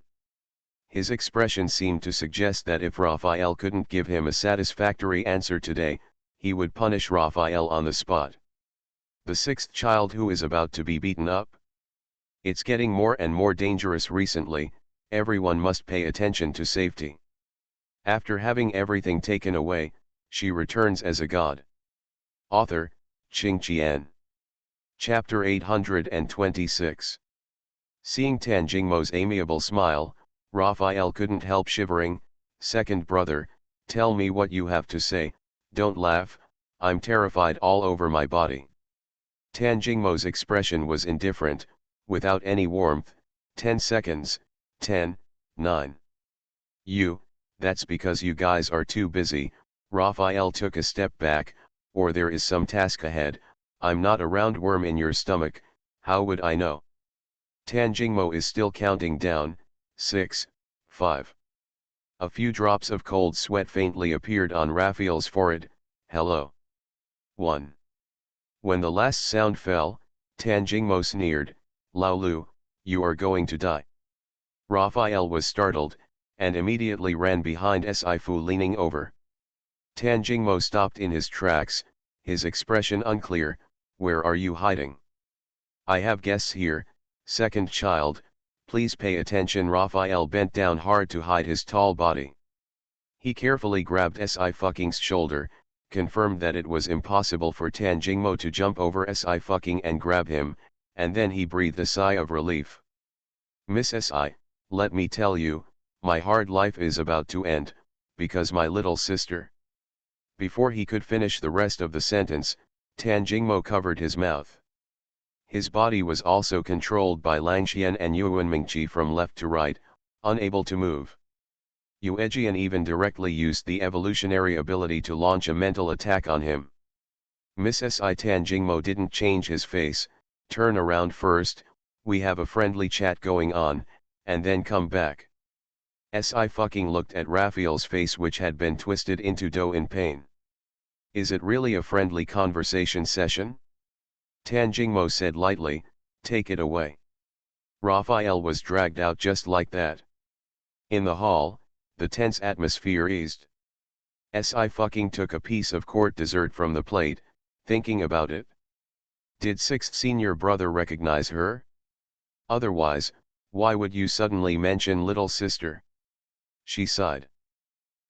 His expression seemed to suggest that if Raphael couldn't give him a satisfactory answer today, he would punish Raphael on the spot. The sixth child who is about to be beaten up? It's getting more and more dangerous recently, everyone must pay attention to safety. After having everything taken away, she returns as a god. Author, Qing Qian. Chapter 826. Seeing Tan Jingmo's amiable smile, Raphael couldn't help shivering. Second brother, tell me what you have to say, don't laugh, I'm terrified all over my body. Tan Jingmo's expression was indifferent, without any warmth. 10 seconds, 10, 9. That's because you guys are too busy. Raphael took a step back, or there is some task ahead. I'm not a roundworm in your stomach, how would I know? Tan Jingmo is still counting down. 6, 5. A few drops of cold sweat faintly appeared on Raphael's forehead. Hello. 1. When the last sound fell, Tan Jingmo sneered, Lao Lu, you are going to die. Raphael was startled, and immediately ran behind Sci-fi leaning over. Tan Jingmo stopped in his tracks, his expression unclear. Where are you hiding? I have guests here, second child, please pay attention. Raphael bent down hard to hide his tall body. He carefully grabbed Sci-fi's shoulder, confirmed that it was impossible for Tan Jingmo to jump over Sci-fi and grab him, and then he breathed a sigh of relief. Miss Si, let me tell you, my hard life is about to end, because my little sister. Before he could finish the rest of the sentence, Tan Jingmo covered his mouth. His body was also controlled by Lang Xian and Yuan Mingqi from left to right, unable to move. Yu Ejian even directly used the evolutionary ability to launch a mental attack on him. Miss Si. Tan Jingmo didn't change his face. Turn around first, we have a friendly chat going on, and then come back. Si looked at Raphael's face, which had been twisted into dough in pain. Is it really a friendly conversation session? Tan Jingmo said lightly, take it away. Raphael was dragged out just like that. In the hall, the tense atmosphere eased. Si took a piece of court dessert from the plate, thinking about it. Did sixth senior brother recognize her? Otherwise, why would you suddenly mention little sister? She sighed.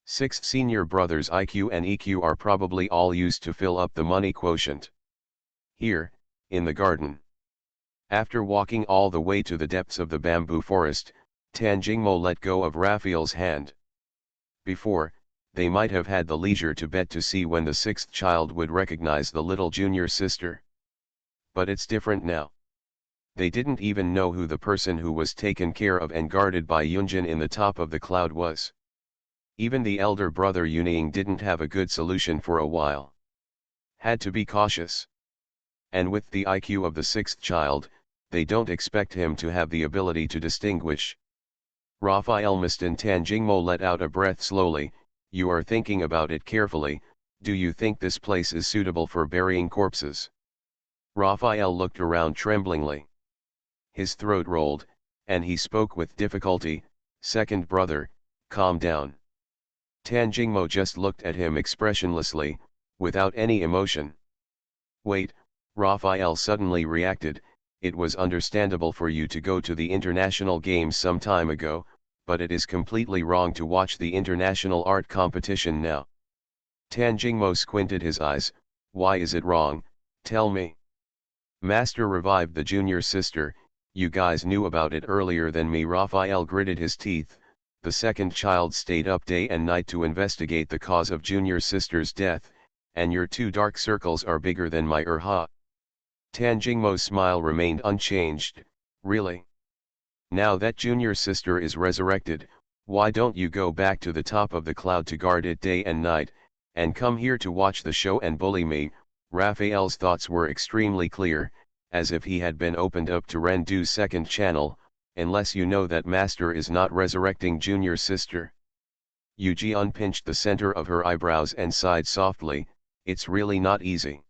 Sixth senior brother's IQ and EQ are probably all used to fill up the money quotient. Here, in the garden. After walking all the way to the depths of the bamboo forest, Tan Jingmo let go of Raphael's hand. Before, they might have had the leisure to bet to see when the sixth child would recognize the little junior sister. But it's different now. They didn't even know who the person who was taken care of and guarded by Yunjin in the top of the cloud was. Even the elder brother Yuning didn't have a good solution for a while. Had to be cautious. And with the IQ of the sixth child, they don't expect him to have the ability to distinguish. Raphael missed and Tan Jingmo let out a breath slowly. You are thinking about it carefully, do you think this place is suitable for burying corpses? Raphael looked around tremblingly. His throat rolled, and he spoke with difficulty, second brother, calm down. Tan Jingmo just looked at him expressionlessly, without any emotion. Wait, Raphael suddenly reacted, it was understandable for you to go to the international games some time ago, but it is completely wrong to watch the international art competition now. Tan Jingmo squinted his eyes, why is it wrong, tell me. Master revived the junior sister, you guys knew about it earlier than me. Raphael gritted his teeth, the second child stayed up day and night to investigate the cause of junior sister's death, and your two dark circles are bigger than my ha. Tan Jingmo's smile remained unchanged, really? Now that junior sister is resurrected, why don't you go back to the top of the cloud to guard it day and night, and come here to watch the show and bully me? Raphael's thoughts were extremely clear, as if he had been opened up to Rendu's second channel, unless you know that Master is not resurrecting junior sister. Yu Jian pinched the center of her eyebrows and sighed softly, it's really not easy.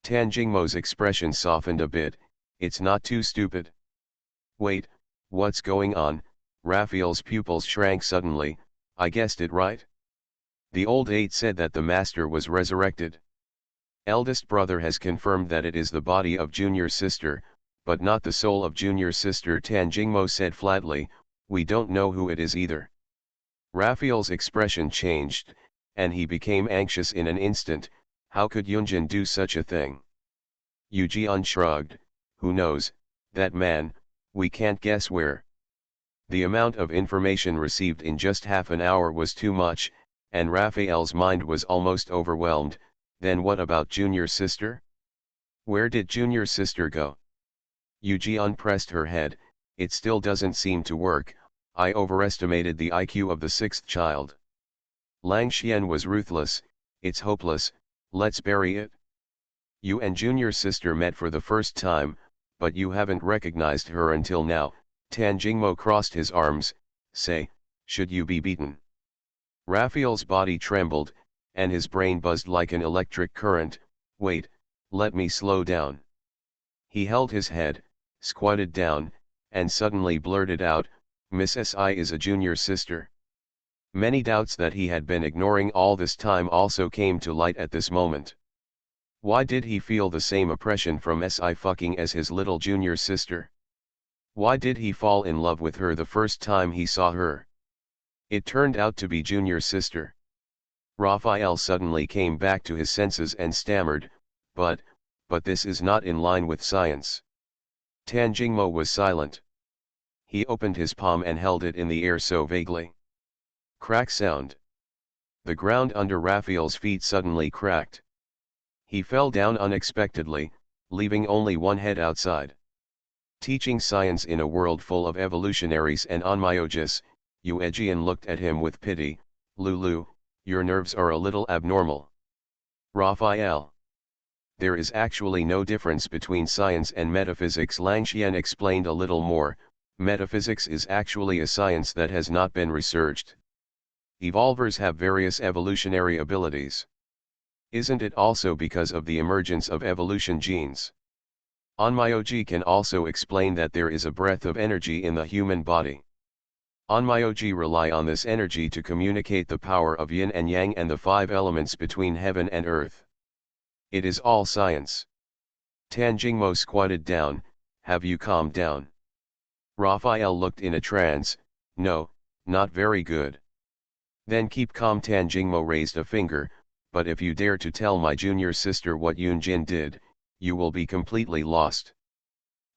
Tan Jingmo's expression softened a bit, it's not too stupid. Wait, what's going on, Raphael's pupils shrank suddenly. I guessed it right? The old 8 said that the master was resurrected. Eldest brother has confirmed that it is the body of junior sister, but not the soul of junior sister. Tan Jingmo said flatly, we don't know who it is either. Raphael's expression changed, and he became anxious in an instant. How could Yunjin do such a thing? Yu Jian shrugged, who knows, that man, we can't guess where. The amount of information received in just half an hour was too much, and Raphael's mind was almost overwhelmed. Then what about junior sister? Where did junior sister go? Yu Jian pressed her head. It still doesn't seem to work. I overestimated the IQ of the 6th child. Lang Xian was ruthless. It's hopeless, let's bury it. You and junior sister met for the first time, but you haven't recognized her until now. Tan Jingmo crossed his arms. Say, should you be beaten? Raphael's body trembled, and his brain buzzed like an electric current. Wait, let me slow down. He held his head, squatted down, and suddenly blurted out, Miss Si is a junior sister. Many doubts that he had been ignoring all this time also came to light at this moment. Why did he feel the same oppression from Si fucking as his little junior sister? Why did he fall in love with her the first time he saw her? It turned out to be junior sister. Raphael suddenly came back to his senses and stammered, but this is not in line with science. Tan Jingmo was silent. He opened his palm and held it in the air so vaguely. Crack sound. The ground under Raphael's feet suddenly cracked. He fell down unexpectedly, leaving only one head outside. Teaching science in a world full of evolutionaries and onmyoges, Yu Ejian looked at him with pity. Lulu, your nerves are a little abnormal. Raphael. There is actually no difference between science and metaphysics. Lang Xian explained a little more. Metaphysics is actually a science that has not been researched. Evolvers have various evolutionary abilities. Isn't it also because of the emergence of evolution genes? Onmyoji can also explain that there is a breadth of energy in the human body. Onmyoji rely on this energy to communicate the power of yin and yang and the 5 elements between heaven and earth. It is all science. Tan Jingmo squatted down. Have you calmed down? Raphael looked in a trance. No, not very good. Then keep calm. Tan Jingmo raised a finger, but if you dare to tell my junior sister what Yunjin did, you will be completely lost.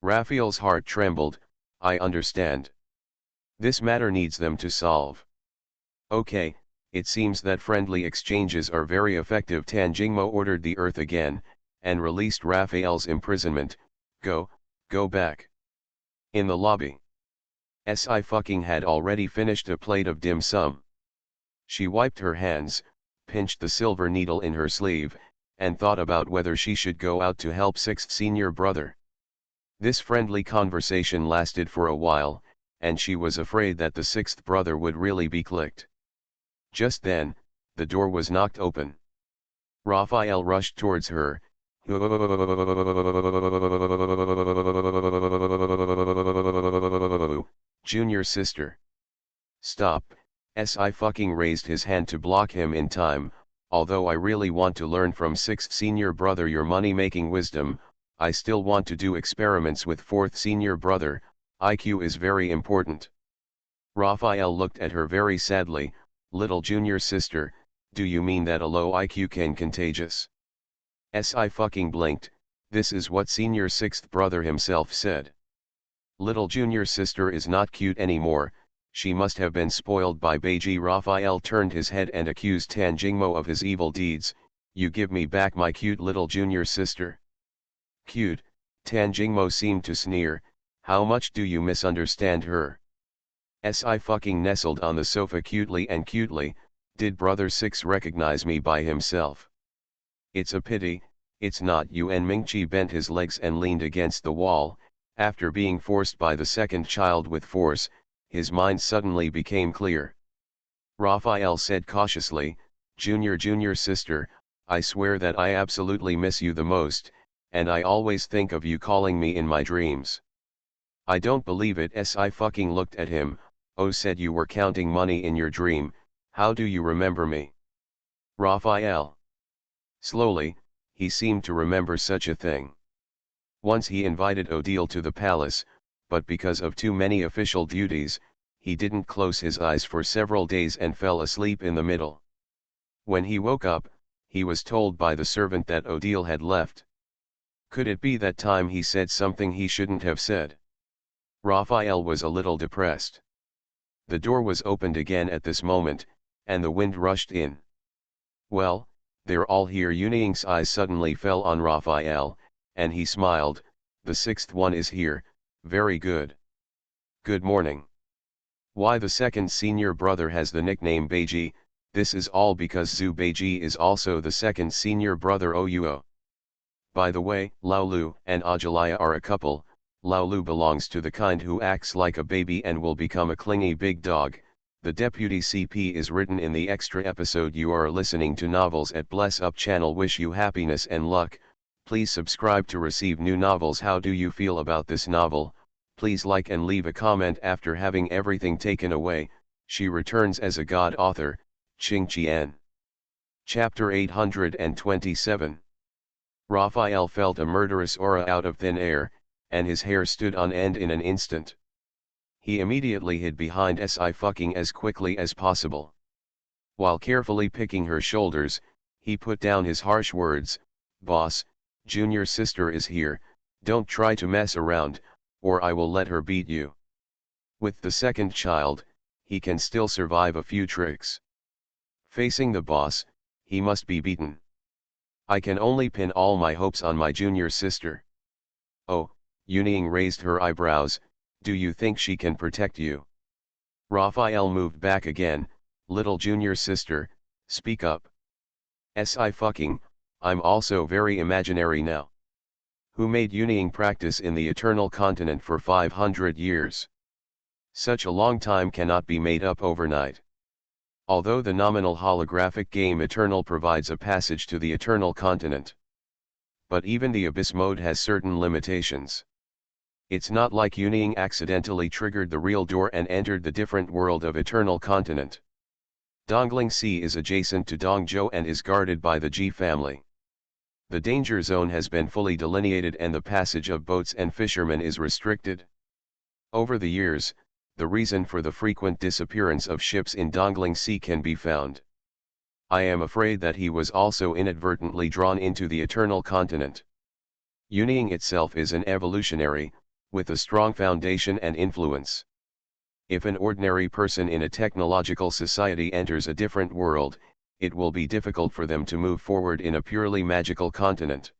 Raphael's heart trembled. I understand. This matter needs them to solve. Okay, it seems that friendly exchanges are very effective. Tan Jingmo ordered the earth again, and released Raphael's imprisonment. Go back. In the lobby. Si fucking had already finished a plate of dim sum. She wiped her hands, pinched the silver needle in her sleeve, and thought about whether she should go out to help 6th senior brother. This friendly conversation lasted for a while, and she was afraid that the 6th brother would really be clicked. Just then, the door was knocked open. Raphael rushed towards her. Junior sister. Stop. Si fucking raised his hand to block him in time. Although I really want to learn from 6th senior brother your money-making wisdom, I still want to do experiments with 4th senior brother. IQ is very important. Raphael looked at her very sadly. Little junior sister, do you mean that a low IQ can contagious? Si fucking blinked. This is what senior 6th brother himself said. Little junior sister is not cute anymore. She must have been spoiled by Beiji. Raphael turned his head and accused Tan Jingmo of his evil deeds. You give me back my cute little junior sister. Cute, Tan Jingmo seemed to sneer. How much do you misunderstand her? Si fucking nestled on the sofa cutely. Did brother 6 recognize me by himself? It's a pity, it's not you. And Mingqi bent his legs and leaned against the wall. After being forced by the 2nd child with force, his mind suddenly became clear. Raphael said cautiously, Junior sister, I swear that I absolutely miss you the most, and I always think of you calling me in my dreams. I don't believe it. Si fucking looked at him. Oh, said you were counting money in your dream, how do you remember me? Raphael. Slowly, he seemed to remember such a thing. Once he invited Odile to the palace, but because of too many official duties, he didn't close his eyes for several days and fell asleep in the middle. When he woke up, he was told by the servant that Odile had left. Could it be that time he said something he shouldn't have said? Raphael was a little depressed. The door was opened again at this moment, and the wind rushed in. Well, they're all here. Uning's eyes suddenly fell on Raphael, and he smiled. The sixth one is here, very good. Good morning. Why, the second senior brother has the nickname Beiji. This is all because Zhu Beiji is also the second senior brother Ouo. By the way, Laolu and Ajalaya are a couple. Laolu belongs to the kind who acts like a baby and will become a clingy big dog. The Deputy CP is written in the extra episode. You are listening to Novels at Bless Up channel. Wish you happiness and luck. Please subscribe to receive new novels. How do you feel about this novel? Please like and leave a comment. After having everything taken away, she returns as a god. Author, Qing Qian. Chapter 827. Raphael felt a murderous aura out of thin air, and his hair stood on end in an instant. He immediately hid behind Sci-fi as quickly as possible. While carefully picking her shoulders, he put down his harsh words. Boss, junior sister is here, don't try to mess around, or I will let her beat you. With the second child, he can still survive a few tricks. Facing the boss, he must be beaten. I can only pin all my hopes on my junior sister. Oh, Yuning raised her eyebrows. Do you think she can protect you? Raphael moved back again. Little junior sister, speak up. Sci-fi, I'm also very imaginary now. Who made Yuning practice in the Eternal Continent for 500 years? Such a long time cannot be made up overnight. Although the nominal holographic game Eternal provides a passage to the Eternal Continent. But even the Abyss mode has certain limitations. It's not like Yuning accidentally triggered the real door and entered the different world of Eternal Continent. Dongling Sea is adjacent to Dongzhou and is guarded by the Ji family. The danger zone has been fully delineated and the passage of boats and fishermen is restricted. Over the years, the reason for the frequent disappearance of ships in Dongling Sea can be found. I am afraid that he was also inadvertently drawn into the Eternal Continent. Yuning itself is an evolutionary, with a strong foundation and influence. If an ordinary person in a technological society enters a different world, it will be difficult for them to move forward in a purely magical continent.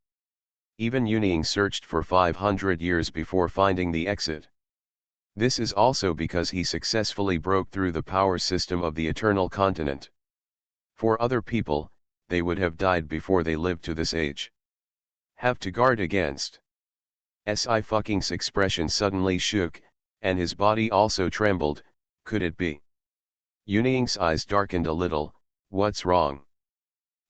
Even Yuning searched for 500 years before finding the exit. This is also because he successfully broke through the power system of the Eternal Continent. For other people, they would have died before they lived to this age. Have to guard against. Sci-fi's expression suddenly shook, and his body also trembled. Could it be? Yuning's eyes darkened a little. What's wrong?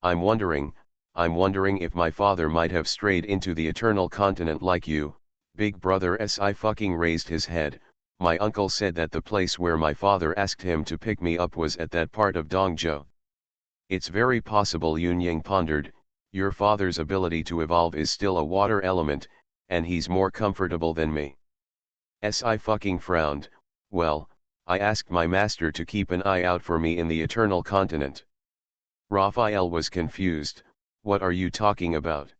I'm wondering if my father might have strayed into the Eternal Continent like you. Big brother Sci-fi raised his head. My uncle said that the place where my father asked him to pick me up was at that part of Dongzhou. It's very possible, Yunying pondered. Your father's ability to evolve is still a water element, and he's more comfortable than me. Sci-fi frowned. Well, I asked my master to keep an eye out for me in the Eternal Continent. Raphael was confused. What are you talking about?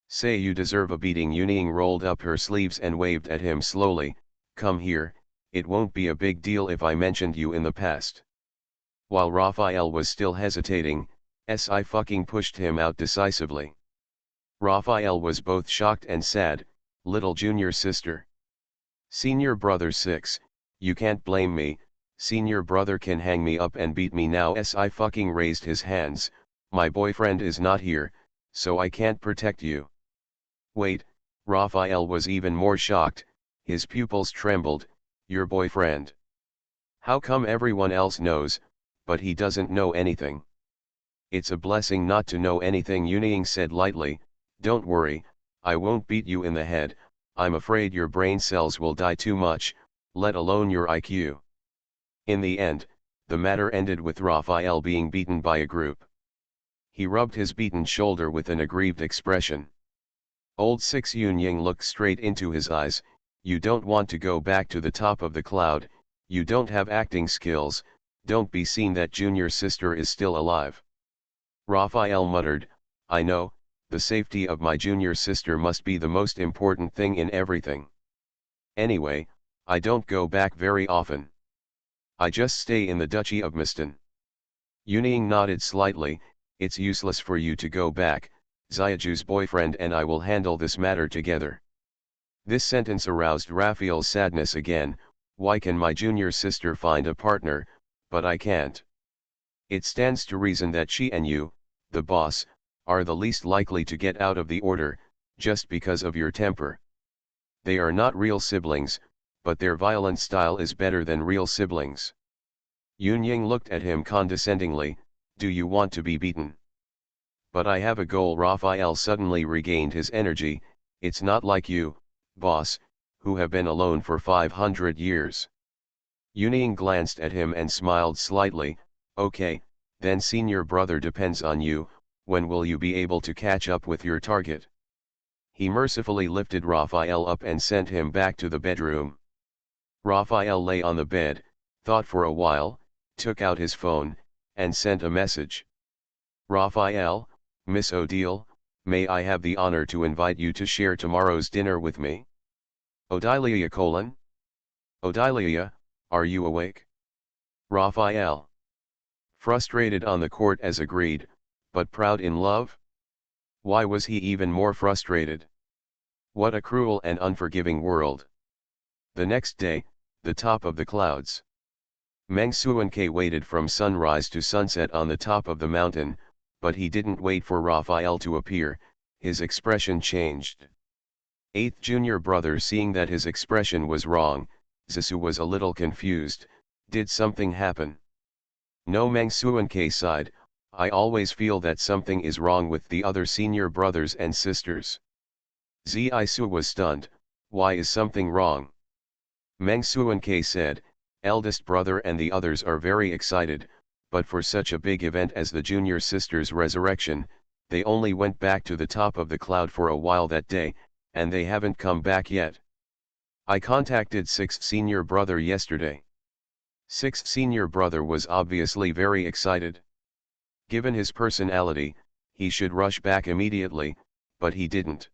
Say you deserve a beating. Yuning rolled up her sleeves and waved at him slowly. Come here, it won't be a big deal if I mentioned you in the past. While Raphael was still hesitating, Sci-fi pushed him out decisively. Raphael was both shocked and sad. Little junior sister. Senior brother 6, you can't blame me. Senior brother can hang me up and beat me now. Sci-fi raised his hands. My boyfriend is not here, so I can't protect you. Wait, Raphael was even more shocked. His pupils trembled. Your boyfriend? How come everyone else knows, but he doesn't know anything? It's a blessing not to know anything, Yuning said lightly. Don't worry, I won't beat you in the head. I'm afraid your brain cells will die too much, let alone your IQ. In the end, the matter ended with Raphael being beaten by a group. He rubbed his beaten shoulder with an aggrieved expression. Old Six Yun Ying looked straight into his eyes. You don't want to go back to the top of the cloud, you don't have acting skills, don't be seen that junior sister is still alive. Raphael muttered, I know, the safety of my junior sister must be the most important thing in everything. Anyway, I don't go back very often. I just stay in the Duchy of Miston. Yunying nodded slightly. It's useless for you to go back, Xiaoju's boyfriend and I will handle this matter together. This sentence aroused Raphael's sadness again. Why can my junior sister find a partner, but I can't? It stands to reason that she and you, the boss, are the least likely to get out of the order, just because of your temper. They are not real siblings, but their violent style is better than real siblings. Yunying looked at him condescendingly. Do you want to be beaten? But I have a goal. Raphael suddenly regained his energy. It's not like you, boss, who have been alone for 500 years. Yunying glanced at him and smiled slightly. Okay, then senior brother depends on you. When will you be able to catch up with your target? He mercifully lifted Raphael up and sent him back to the bedroom. Raphael lay on the bed, thought for a while, took out his phone, and sent a message. Raphael, Miss Odile, may I have the honor to invite you to share tomorrow's dinner with me? Odilia : Odilia, are you awake? Raphael. Frustrated on the court as agreed, but proud in love? Why was he even more frustrated? What a cruel and unforgiving world. The next day, the top of the clouds. Meng Suanke waited from sunrise to sunset on the top of the mountain, but he didn't wait for Raphael to appear. His expression changed. Eighth junior brother, seeing that his expression was wrong, Zissou was a little confused. Did something happen? No, Meng Suanke sighed. I always feel that something is wrong with the other senior brothers and sisters. Zisu was stunned. Why is something wrong? Meng Suanke said, eldest brother and the others are very excited, but for such a big event as the junior sister's resurrection, they only went back to the top of the cloud for a while that day, and they haven't come back yet. I contacted Sixth senior brother yesterday. Sixth senior brother was obviously very excited. Given his personality, he should rush back immediately, but he didn't.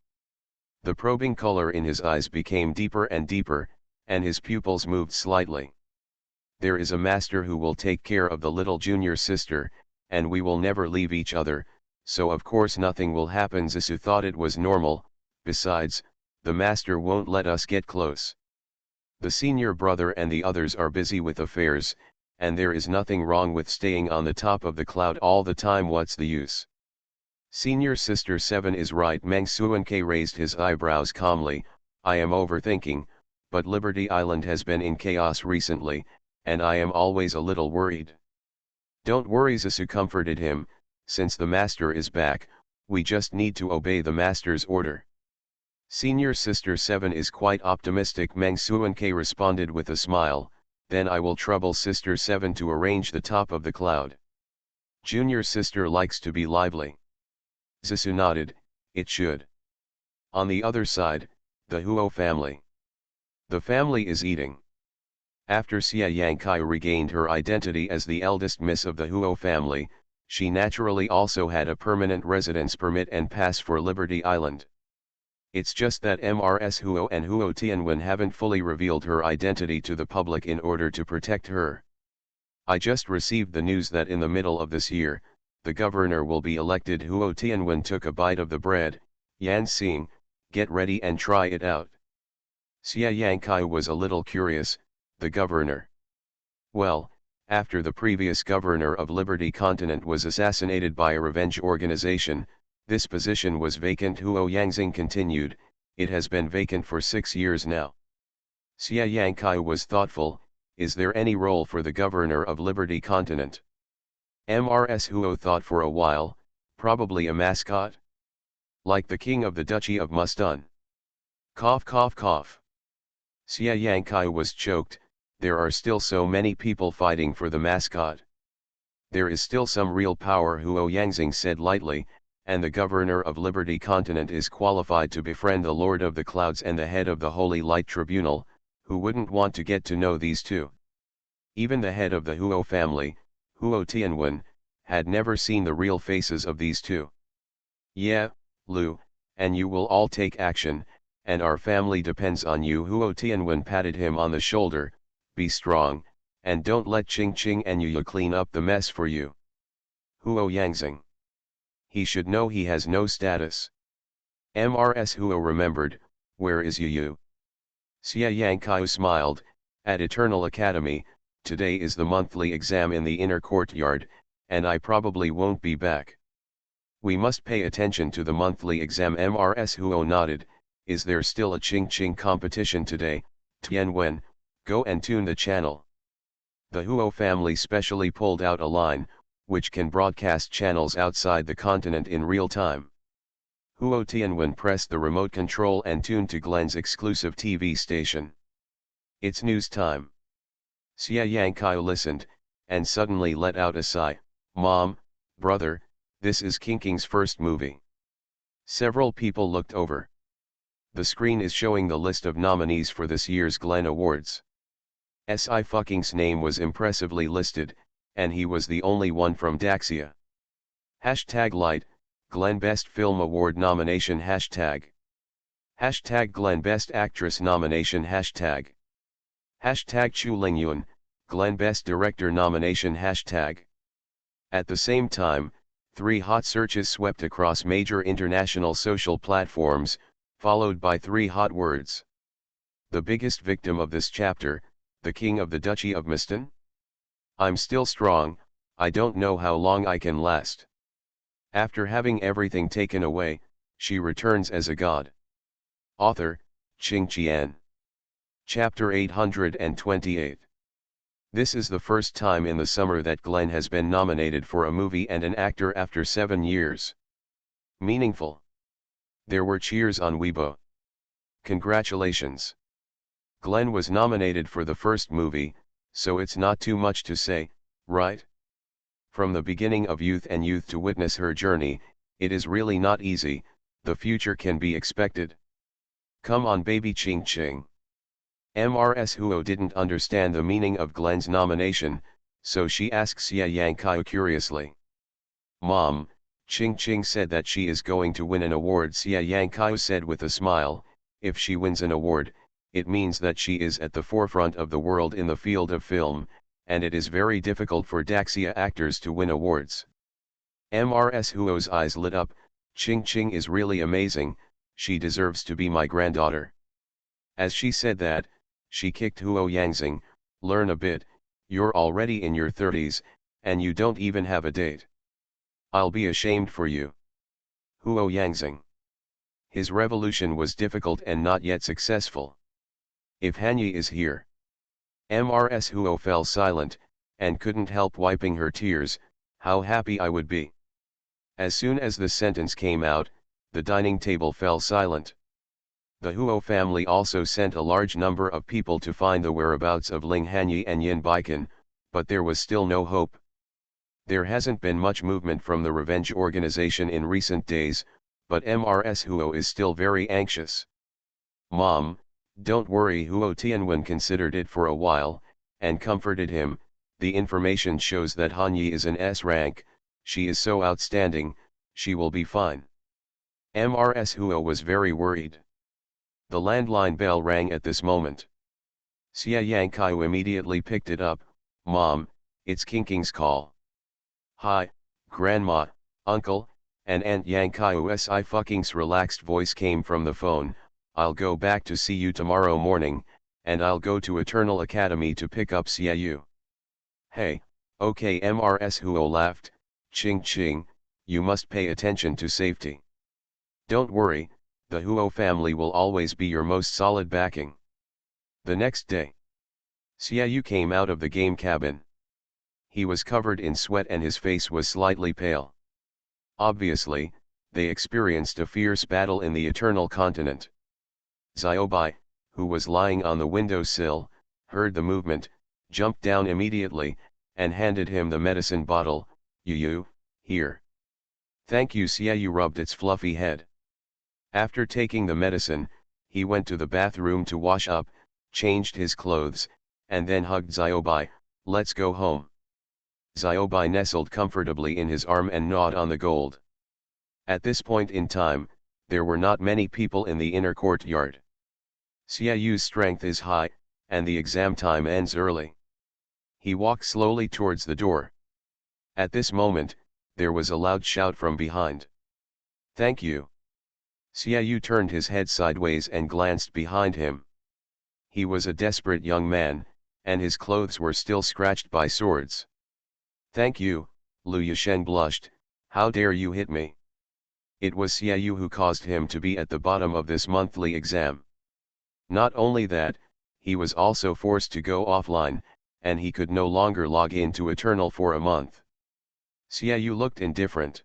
The probing color in his eyes became deeper and deeper, and his pupils moved slightly. There is a master who will take care of the little junior sister, and we will never leave each other, so of course nothing will happen. Zissou thought it was normal. Besides, the master won't let us get close. The senior brother and the others are busy with affairs, and there is nothing wrong with staying on the top of the cloud all the time. What's the use? Senior sister 7 is right. Meng Suanke raised his eyebrows calmly. I am overthinking, but Liberty Island has been in chaos recently, and I am always a little worried. Don't worry, Zissou comforted him. Since the master is back, we just need to obey the master's order. Senior sister 7 is quite optimistic. Meng Suanke responded with a smile. Then I will trouble sister 7 to arrange the top of the cloud. Junior sister likes to be lively. Zissou nodded. It should. On the other side, the Huo family. The family is eating. After Xia Yangkai regained her identity as the eldest miss of the Huo family, she naturally also had a permanent residence permit and pass for Liberty Island. It's just that Mrs. Huo and Huo Tianwen haven't fully revealed her identity to the public in order to protect her. I just received the news that in the middle of this year, the governor will be elected. Huo Tianwen took a bite of the bread. Yan Xing, get ready and try it out. Xia Yangkai was a little curious. The governor. Well, after the previous governor of Liberty Continent was assassinated by a revenge organization, this position was vacant. Huo Yangxing continued, it has been vacant for 6 years now. Xia Yangkai was thoughtful. Is there any role for the governor of Liberty Continent? Mrs. Huo thought for a while. Probably a mascot? Like the king of the Duchy of Muston. Cough cough cough. Xia Yangkai was choked. there are still so many people fighting for the mascot. There is still some real power, Huo Yangxing said lightly, and the governor of Liberty Continent is qualified to befriend the Lord of the Clouds and the head of the Holy Light Tribunal. Who wouldn't want to get to know these two? Even the head of the Huo family, Huo Tianwen, had never seen the real faces of these two. Yeah, Lu, and you will all take action, and our family depends on you. Huo Tianwen patted him on the shoulder. Be strong, and don't let Ching Ching and Yu clean up the mess for you. Huo Yangxing. He should know he has no status. MRS Huo remembered, where is Yu? Xia Yangkaiu smiled, at Eternal Academy. Today is the monthly exam in the inner courtyard, and I probably won't be back. We must pay attention to the monthly exam. MRS Huo nodded. Is there still a Ching Ching competition today? Tianwen, go and tune the channel. The Huo family specially pulled out a line, which can broadcast channels outside the continent in real time. Huo Tianwen pressed the remote control and tuned to Glen's exclusive TV station. It's news time. Xia Yangkaiu listened, and suddenly let out a sigh. Mom, brother, this is King King's first movie. Several people looked over. The screen is showing the list of nominees for this year's Glen Awards. Sci-Fi's name was impressively listed, and he was the only one from Daxia. #Light, Glen Best Film Award nomination #. #Glen Best Actress nomination #. Chu Lingyun, Glen Best Director nomination #. At the same time, 3 hot searches swept across major international social platforms, followed by 3 hot words. The biggest victim of this chapter, the King of the Duchy of Miston? I'm still strong, I don't know how long I can last. After having everything taken away, she returns as a god. Author, Qing Qian. Chapter 828. This is the first time in the summer that Glen has been nominated for a movie and an actor after 7 years. Meaningful. There were cheers on Weibo. Congratulations. Glen was nominated for the first movie, so it's not too much to say, right? From the beginning of youth and youth to witness her journey, it is really not easy. The future can be expected. Come on baby Ching Ching. MRS Huo didn't understand the meaning of Glen's nomination, so she asks Xia Yangkaiu curiously. Mom, Ching Ching said that she is going to win an award. Xia Yangkaiu said with a smile. If she wins an award, it means that she is at the forefront of the world in the field of film, and it is very difficult for Daxia actors to win awards. MRS Huo's eyes lit up. Ching Ching is really amazing, she deserves to be my granddaughter. As she said that, she kicked Huo Yangxing. Learn a bit, you're already in your 30s, and you don't even have a date. I'll be ashamed for you. Huo Yangxing. His revolution was difficult and not yet successful. If Hanyi is here. MRS Huo fell silent, and couldn't help wiping her tears. How happy I would be. As soon as the sentence came out, the dining table fell silent. The Huo family also sent a large number of people to find the whereabouts of Ling Hanyi and Yin Baikan, but there was still no hope. There hasn't been much movement from the revenge organization in recent days, but MRS Huo is still very anxious. Mom, don't worry. Huo Tianwen considered it for a while, and comforted him. The information shows that Hanyi is an S rank, she is so outstanding, she will be fine. MRS Huo was very worried. The landline bell rang at this moment. Xia Yangkaiu immediately picked it up. Mom, it's King King's call. Hi, Grandma, Uncle, and Aunt Yangkaiu's Sci-Fi's relaxed voice came from the phone. I'll go back to see you tomorrow morning, and I'll go to Eternal Academy to pick up Xia Yu. Hey, okay. MRS Huo laughed. Ching Ching, you must pay attention to safety. Don't worry, the Huo family will always be your most solid backing. The next day, Xia Yu came out of the game cabin. He was covered in sweat and his face was slightly pale. Obviously, they experienced a fierce battle in the Eternal Continent. Xiaobai, who was lying on the windowsill, heard the movement. jumped down immediately, and handed him the medicine bottle. You, here. Thank you. Xiaoyu rubbed its fluffy head. After taking the medicine, he went to the bathroom to wash up, changed his clothes, and then hugged Xiaobai. Let's go home. Xiaobai nestled comfortably in his arm and gnawed on the gold. At this point in time, there were not many people in the inner courtyard. Xiaoyu's strength is high, and the exam time ends early. He walked slowly towards the door. At this moment, there was a loud shout from behind. Thank you. Xiaoyu turned his head sideways and glanced behind him. He was a desperate young man, and his clothes were still scratched by swords. Thank you, Lu Yisheng blushed. How dare you hit me? It was Xiaoyu who caused him to be at the bottom of this monthly exam. Not only that, he was also forced to go offline, and he could no longer log in to Eternal for a month. Xiaoyu looked indifferent.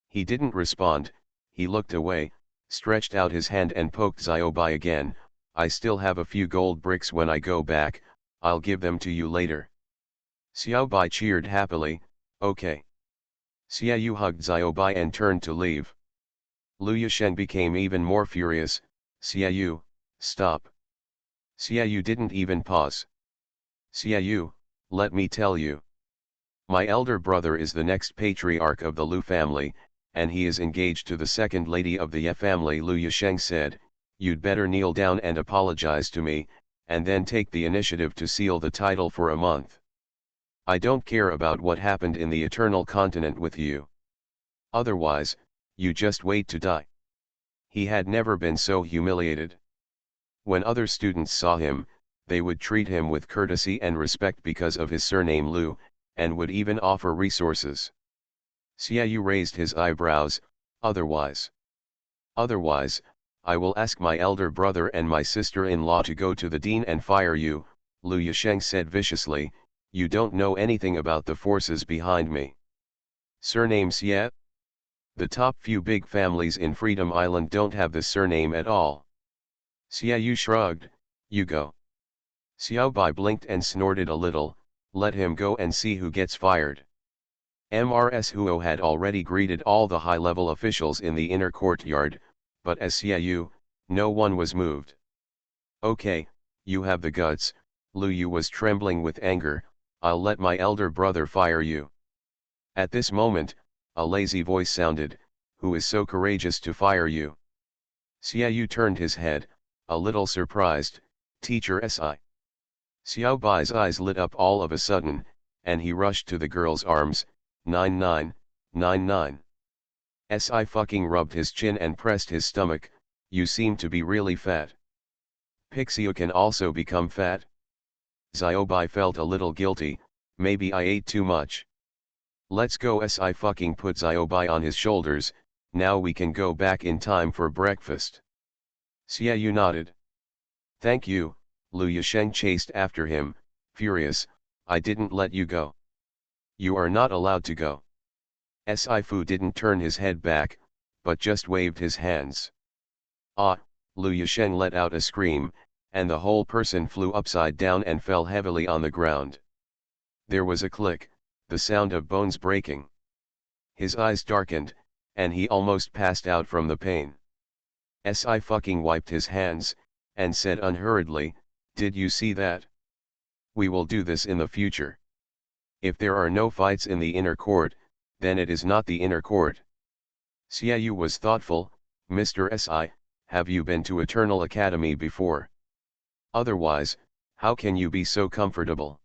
He didn't respond. He looked away, stretched out his hand and poked Xiaobai again. I still have a few gold bricks when I go back, I'll give them to you later. Xiaobai cheered happily, okay. Xiaoyu hugged Xiaobai and turned to leave. Lu Yisheng became even more furious. Xiaoyu, stop. Xiaoyu didn't even pause. Xiaoyu, let me tell you. My elder brother is the next patriarch of the Lu family, and he is engaged to the second lady of the family. Lu Yisheng said, you'd better kneel down and apologize to me, and then take the initiative to seal the title for a month. I don't care about what happened in the Eternal Continent with you. Otherwise, you just wait to die. He had never been so humiliated. When other students saw him, they would treat him with courtesy and respect because of his surname Lu, and would even offer resources. Xiaoyu raised his eyebrows. Otherwise, I will ask my elder brother and my sister-in-law to go to the dean and fire you, Lu Yisheng said viciously. You don't know anything about the forces behind me. Surname Xie? The top few big families in Freedom Island don't have this surname at all. Xiaoyu shrugged. You go. Xiaobai blinked and snorted a little. Let him go and see who gets fired. Mrs. Huo had already greeted all the high-level officials in the inner courtyard, but as Xiaoyu, no one was moved. Okay, you have the guts. Lu Yu was trembling with anger. I'll let my elder brother fire you. At this moment, a lazy voice sounded, who is so courageous to fire you? Xiaoyu turned his head, a little surprised. Teacher Si. Xiaobai's eyes lit up all of a sudden, and he rushed to the girl's arms. 9999. Si fucking rubbed his chin and pressed his stomach. You seem to be really fat. Pixie can also become fat? Xiaobai felt a little guilty. Maybe I ate too much. Let's go. Si fucking put Xiaobai on his shoulders. Now we can go back in time for breakfast. Xiaoyu nodded. Thank you. Lu Yisheng chased after him, furious. I didn't let you go. You are not allowed to go. Si Fu didn't turn his head back, but just waved his hands. Ah! Lu Yisheng let out a scream, and the whole person flew upside down and fell heavily on the ground. There was a click, the sound of bones breaking. His eyes darkened, and he almost passed out from the pain. Si fucking wiped his hands, and said unhurriedly, did you see that? We will do this in the future. If there are no fights in the inner court, then it is not the inner court. Xiaoyu was thoughtful. Mr. Si, have you been to Eternal Academy before? Otherwise, how can you be so comfortable?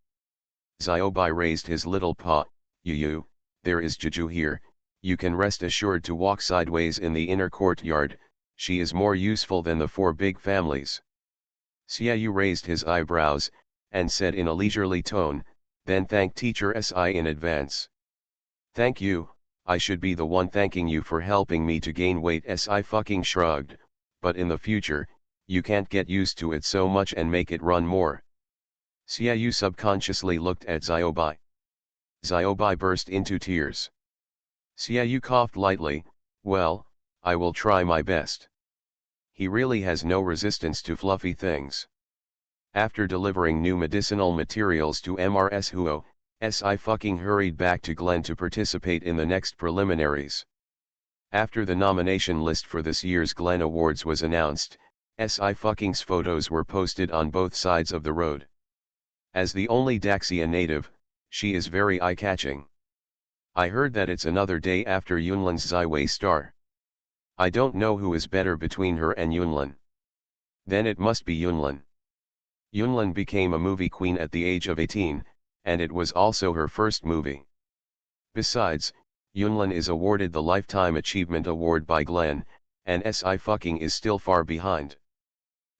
Xiaobai raised his little paw. You, there is Juju here. You can rest assured to walk sideways in the inner courtyard. She is more useful than the 4 big families. Xiaoyu raised his eyebrows, and said in a leisurely tone, then thank Teacher Si in advance. Thank you, I should be the one thanking you for helping me to gain weight. Si fucking shrugged, but in the future, you can't get used to it so much and make it run more. Xiaoyu subconsciously looked at Xiaobai. Xiaobai burst into tears. Xiaoyu coughed lightly. Well, I will try my best. He really has no resistance to fluffy things. After delivering new medicinal materials to Mrs. Huo, Si fucking hurried back to Glenn to participate in the next preliminaries. After the nomination list for this year's Glenn Awards was announced, Si fucking's photos were posted on both sides of the road. As the only Daxia native, she is very eye-catching. I heard that it's another day after Yunlin's Zaiwei star. I don't know who is better between her and Yunlin. Then it must be Yunlin. Yunlin became a movie queen at the age of 18, and it was also her first movie. Besides, Yunlin is awarded the Lifetime Achievement Award by Glenn, and Si fucking is still far behind.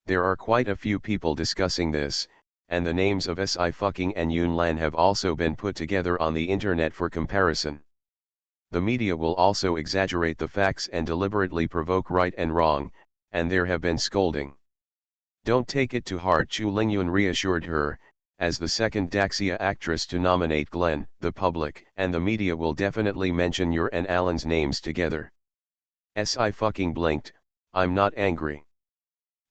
There are quite a few people discussing this, and the names of Si fucking and Yunlan have also been put together on the internet for comparison. The media will also exaggerate the facts and deliberately provoke right and wrong, and there have been scolding. Don't take it to heart, Chu Lingyun reassured her. As the second Daxia actress to nominate Glenn, the public and the media will definitely mention your and Alan's names together. Si fucking blinked. I'm not angry.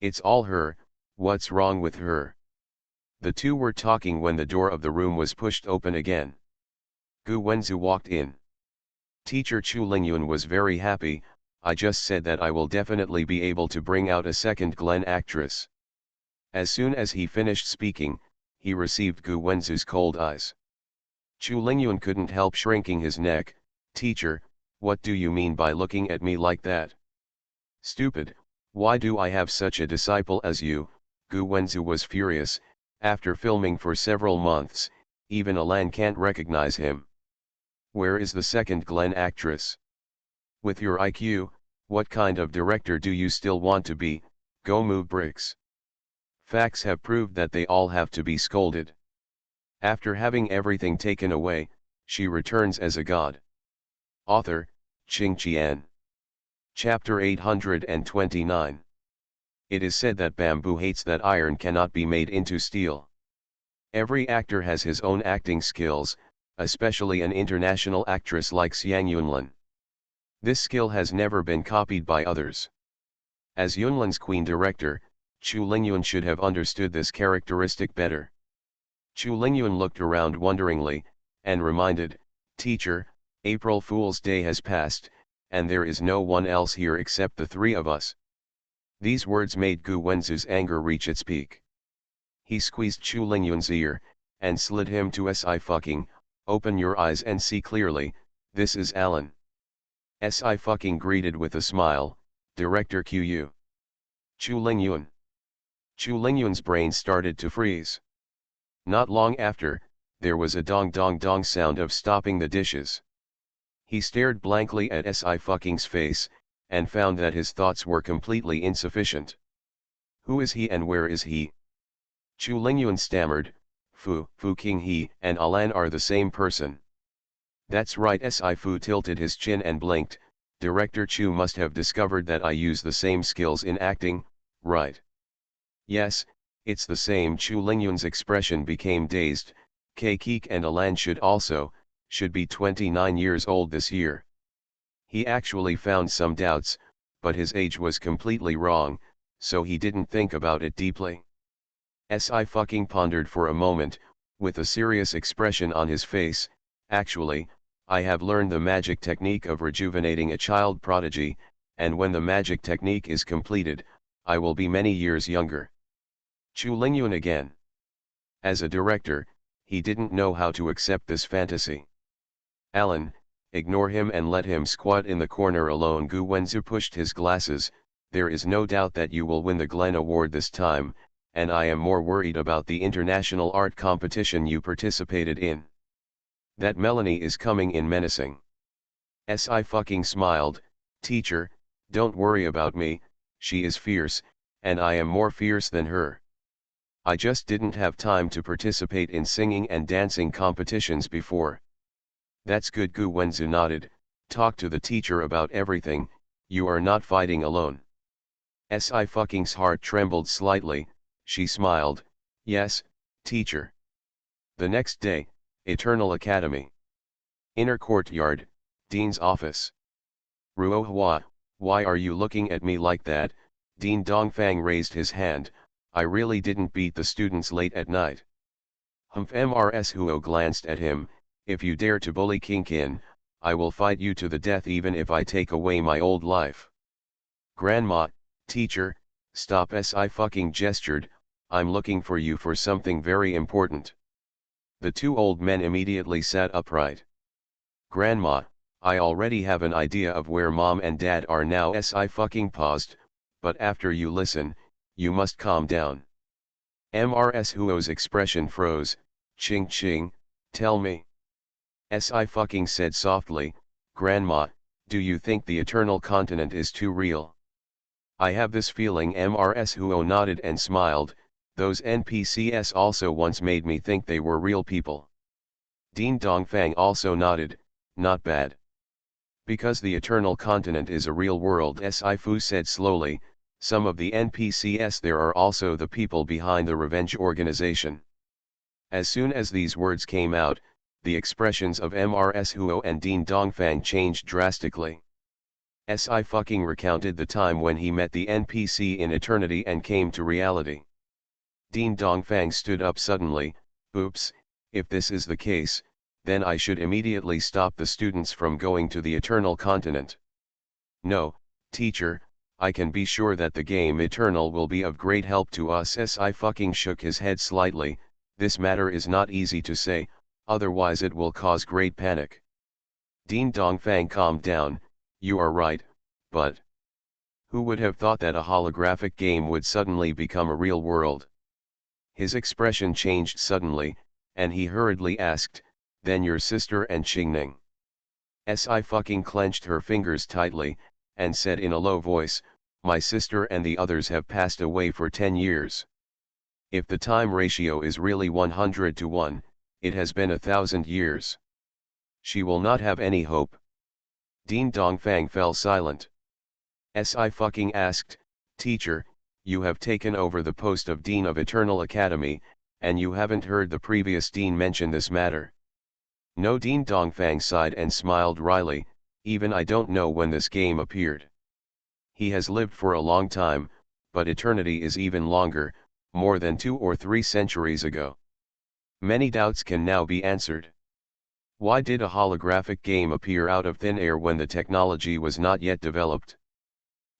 It's all her. What's wrong with her? The two were talking when the door of the room was pushed open again. Gu Wenzu walked in. Teacher Chu Lingyun was very happy. I just said that I will definitely be able to bring out a second Glenn actress. As soon as he finished speaking, he received Gu Wenzu's cold eyes. Chu Lingyun couldn't help shrinking his neck. Teacher, what do you mean by looking at me like that? Stupid, why do I have such a disciple as you? Gu Wenzu was furious. After filming for several months, even Alan can't recognize him. Where is the second Glenn actress? With your IQ, what kind of director do you still want to be? Go move bricks. Facts have proved that they all have to be scolded. After having everything taken away, she returns as a god. Author, Qing Qian. Chapter 829. It is said that bamboo hates that iron cannot be made into steel. Every actor has his own acting skills, especially an international actress like Xiang Yunlin. This skill has never been copied by others. As Yunlin's queen director, Chu Lingyun should have understood this characteristic better. Chu Lingyun looked around wonderingly, and reminded, Teacher, April Fool's Day has passed, and there is no one else here except the three of us. These words made Gu Wenzu's anger reach its peak. He squeezed Chu Lingyun's ear, and slid him to Si fucking, open your eyes and see clearly, this is Alan. Si fucking greeted with a smile, Director Qu. Chu Lingyun. Chu Lingyun's brain started to freeze. Not long after, there was a dong dong dong sound of stopping the dishes. He stared blankly at Si fucking's face, and found that his thoughts were completely insufficient. Who is he and where is he? Chu Lingyun stammered, Fu King he and Alan are the same person. That's right. Si Fu tilted his chin and blinked. Director Chu must have discovered that I use the same skills in acting, right? Yes, it's the same. Chu Lingyun's expression became dazed. Keik and Alan should be 29 years old this year. He actually found some doubts, but his age was completely wrong, so he didn't think about it deeply. Si fucking pondered for a moment, with a serious expression on his face. Actually, I have learned the magic technique of rejuvenating a child prodigy, and when the magic technique is completed, I will be many years younger. Chu Lingyun again. As a director, he didn't know how to accept this fantasy. Alan, ignore him and let him squat in the corner alone. Gu Wenzu pushed his glasses. There is no doubt that you will win the Glenn Award this time, and I am more worried about the international art competition you participated in. That Melanie is coming in menacing. Si fucking smiled, Teacher, don't worry about me, she is fierce, and I am more fierce than her. I just didn't have time to participate in singing and dancing competitions before. That's good. Gu Wenzu nodded. Talk to the teacher about everything, you are not fighting alone. Si fucking's heart trembled slightly. She smiled, yes, teacher. The next day, Eternal Academy. Inner courtyard, Dean's office. Ruohua, why are you looking at me like that? Dean Dongfang raised his hand. I really didn't beat the students late at night. Mrs. Huo glanced at him, if you dare to bully Kinkin, I will fight you to the death even if I take away my old life. Grandma, teacher, stop I fucking gestured, I'm looking for you for something very important. The two old men immediately sat upright. Grandma, I already have an idea of where mom and dad are now. I fucking paused, but after you listen, you must calm down. Mrs. Huo's expression froze. Ching ching, tell me. I fucking said softly, Grandma, do you think the eternal continent is too real? I have this feeling. Mrs. Huo nodded and smiled, those NPCs also once made me think they were real people. Dean Dongfang also nodded, not bad. Because the eternal continent is a real world, Si Fu said slowly, some of the NPCs there are also the people behind the revenge organization. As soon as these words came out, the expressions of Mrs. Huo and Dean Dongfang changed drastically. Si fucking recounted the time when he met the NPC in eternity and came to reality. Dean Dongfang stood up suddenly, oops, if this is the case, then I should immediately stop the students from going to the eternal continent. No, teacher, I can be sure that the game Eternal will be of great help to us. Si fucking shook his head slightly, this matter is not easy to say, otherwise it will cause great panic. Dean Dongfang calmed down, you are right, but who would have thought that a holographic game would suddenly become a real world? His expression changed suddenly, and he hurriedly asked, then your sister and Qingning? Si fucking clenched her fingers tightly, and said in a low voice, my sister and the others have passed away for 10 years. If the time ratio is really 100 to 1, it has been 1,000 years. She will not have any hope. Dean Dongfang fell silent. Si fucking asked, teacher, you have taken over the post of Dean of Eternal Academy, and you haven't heard the previous Dean mention this matter. No, Dean Dongfang sighed and smiled wryly, even I don't know when this game appeared. He has lived for a long time, but eternity is even longer, more than 2 or 3 centuries ago. Many doubts can now be answered. Why did a holographic game appear out of thin air when the technology was not yet developed?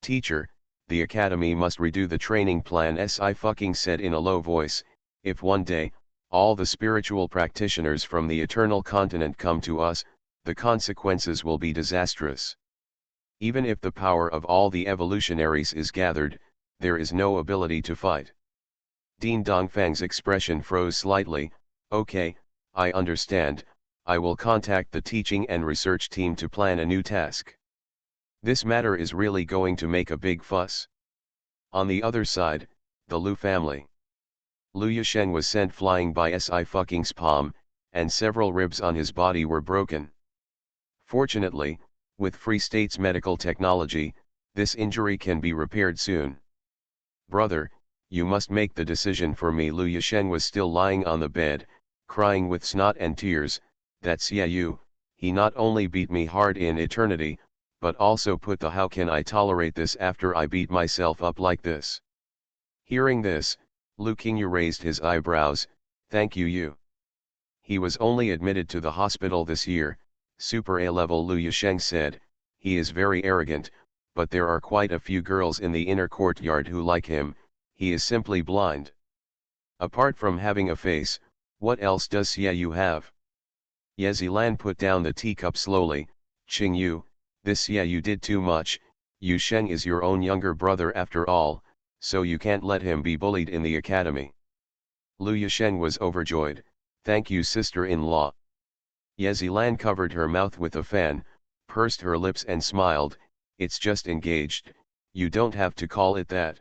Teacher, the academy must redo the training plan. Si fucking said in a low voice, if one day, all the spiritual practitioners from the eternal continent come to us, the consequences will be disastrous. Even if the power of all the evolutionaries is gathered, there is no ability to fight. Dean Dongfang's expression froze slightly, okay, I understand, I will contact the teaching and research team to plan a new task. This matter is really going to make a big fuss. On the other side, the Liu family. Liu Yisheng was sent flying by Si fucking's palm, and several ribs on his body were broken. Fortunately, with Free State's medical technology, this injury can be repaired soon. Brother, you must make the decision for me. Liu Yisheng was still lying on the bed, crying with snot and tears, that's you, he not only beat me hard in eternity, but also put the how can I tolerate this after I beat myself up like this. Hearing this, Lu Qingyu raised his eyebrows, thank you. He was only admitted to the hospital this year, Super A level. Liu Yisheng said, he is very arrogant, but there are quite a few girls in the inner courtyard who like him, he is simply blind. Apart from having a face, what else does you have? Yezilan put down the teacup slowly, Qingyu, this you did too much, Yu Sheng is your own younger brother after all, so you can't let him be bullied in the academy. Liu Yisheng was overjoyed, thank you sister-in-law. Yezilan covered her mouth with a fan, pursed her lips and smiled, it's just engaged, you don't have to call it that.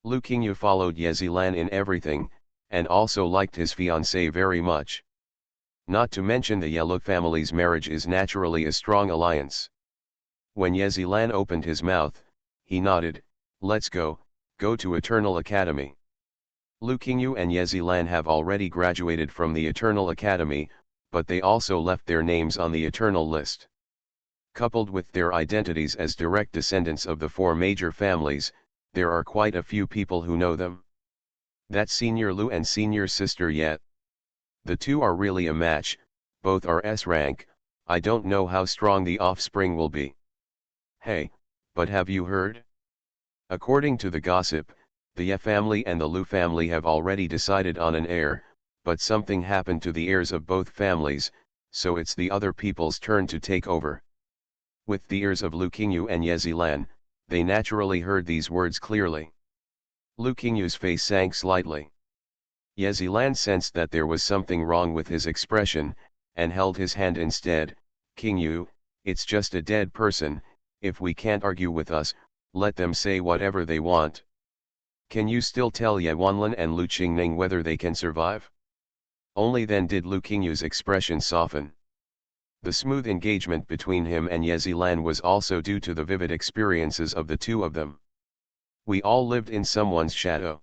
Lu Qingyu followed Yezilan in everything, and also liked his fiancée very much. Not to mention the Yellow family's marriage is naturally a strong alliance. When Yezilan opened his mouth, he nodded, let's go to Eternal Academy. Lu Qingyu and Yezilan have already graduated from the Eternal Academy, but they also left their names on the Eternal list. Coupled with their identities as direct descendants of the 4 major families, there are quite a few people who know them. That's Senior Lu and Senior Sister Ye. The two are really a match, both are S rank. I don't know how strong the offspring will be. Hey, but have you heard? According to the gossip, the Ye family and the Lu family have already decided on an heir, but something happened to the heirs of both families, so it's the other people's turn to take over. With the ears of Lu Qingyu and Ye Zilan, they naturally heard these words clearly. Lu Qingyu's face sank slightly. Ye Zilan sensed that there was something wrong with his expression, and held his hand instead. Qingyu, it's just a dead person, if we can't argue with us, let them say whatever they want. Can you still tell Ye Wanlin and Lu Qingning whether they can survive? Only then did Lu Qingyu's expression soften. The smooth engagement between him and Ye Zilan was also due to the vivid experiences of the two of them. We all lived in someone's shadow.